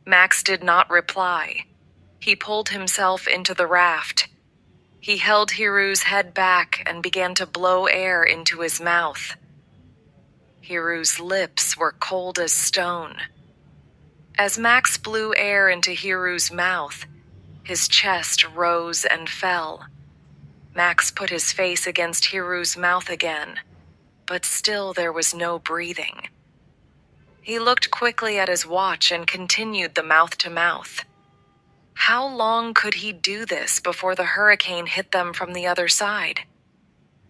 Max did not reply. He pulled himself into the raft. He held Hiru's head back and began to blow air into his mouth. Hiru's lips were cold as stone. As Max blew air into Hiru's mouth, his chest rose and fell. Max put his face against Hiru's mouth again, but still there was no breathing. He looked quickly at his watch and continued the mouth-to-mouth. How long could he do this before the hurricane hit them from the other side?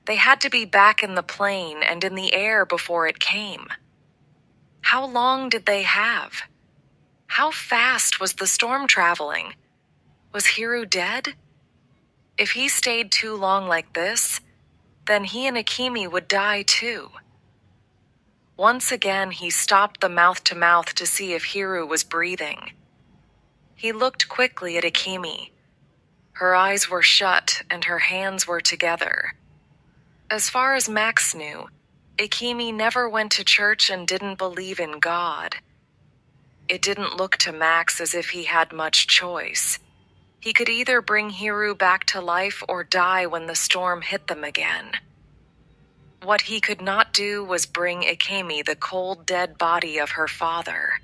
They had to be back in the plane and in the air before it came. How long did they have? How fast was the storm traveling? Was Hiru dead? If he stayed too long like this, then he and Akemi would die too. Once again, he stopped the mouth-to-mouth to see if Hiru was breathing. He looked quickly at Akemi. Her eyes were shut and her hands were together. As far as Max knew, Akemi never went to church and didn't believe in God. It didn't look to Max as if he had much choice. He could either bring Hiru back to life or die when the storm hit them again. What he could not do was bring Akemi the cold, dead body of her father.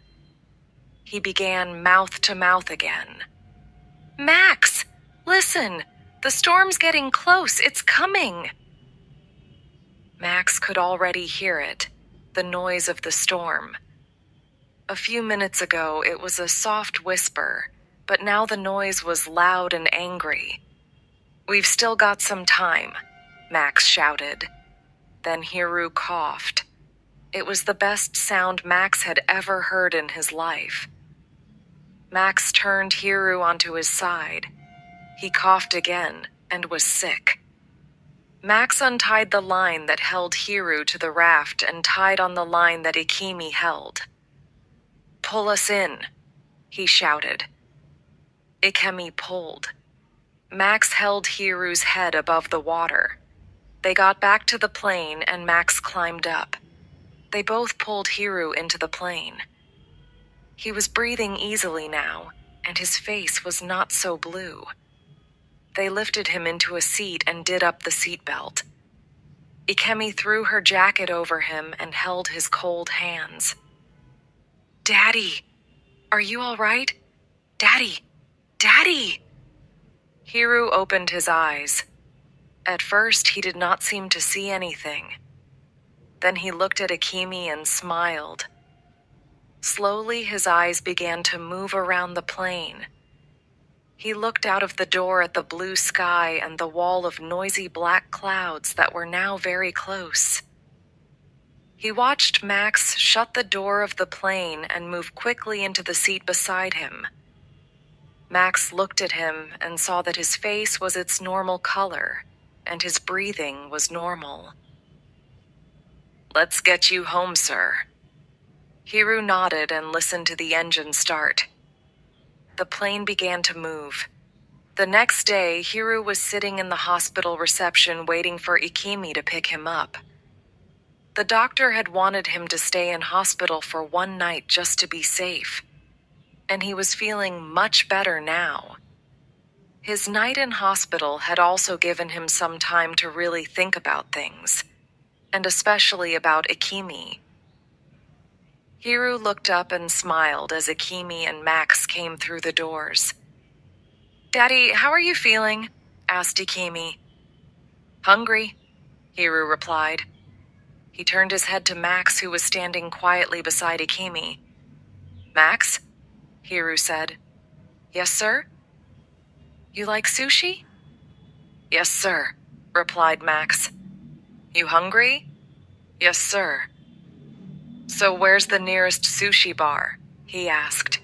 He began mouth-to-mouth again. "Max, listen! The storm's getting close. It's coming!" Max could already hear it, the noise of the storm. A few minutes ago, it was a soft whisper, but now the noise was loud and angry. "We've still got some time," Max shouted. Then Hiru coughed. It was the best sound Max had ever heard in his life. Max turned Hiru onto his side. He coughed again and was sick. Max untied the line that held Hiru to the raft and tied on the line that Akemi held. "Pull us in," he shouted. Akemi pulled. Max held Hiru's head above the water. They got back to the plane and Max climbed up. They both pulled Hiru into the plane. He was breathing easily now, and his face was not so blue. They lifted him into a seat and did up the seatbelt. Akemi threw her jacket over him and held his cold hands. "Daddy, are you all right? Daddy, Daddy!" Hiru opened his eyes. At first, he did not seem to see anything. Then he looked at Akemi and smiled. Slowly, his eyes began to move around the plane. He looked out of the door at the blue sky and the wall of noisy black clouds that were now very close. He watched Max shut the door of the plane and move quickly into the seat beside him. Max looked at him and saw that his face was its normal color, and his breathing was normal. "Let's get you home, sir." Hiru nodded and listened to the engine start. The plane began to move. The next day, Hiru was sitting in the hospital reception waiting for Akemi to pick him up. The doctor had wanted him to stay in hospital for one night just to be safe, and he was feeling much better now. His night in hospital had also given him some time to really think about things, and especially about Akemi. Hiru looked up and smiled as Akemi and Max came through the doors. "Daddy, how are you feeling?" asked Akemi. "Hungry," Hiru replied. He turned his head to Max, who was standing quietly beside Akemi. "Max?" Hiru said. "Yes, sir?" "You like sushi?" "Yes, sir," replied Max. "You hungry?" "Yes, sir." "So where's the nearest sushi bar?" he asked.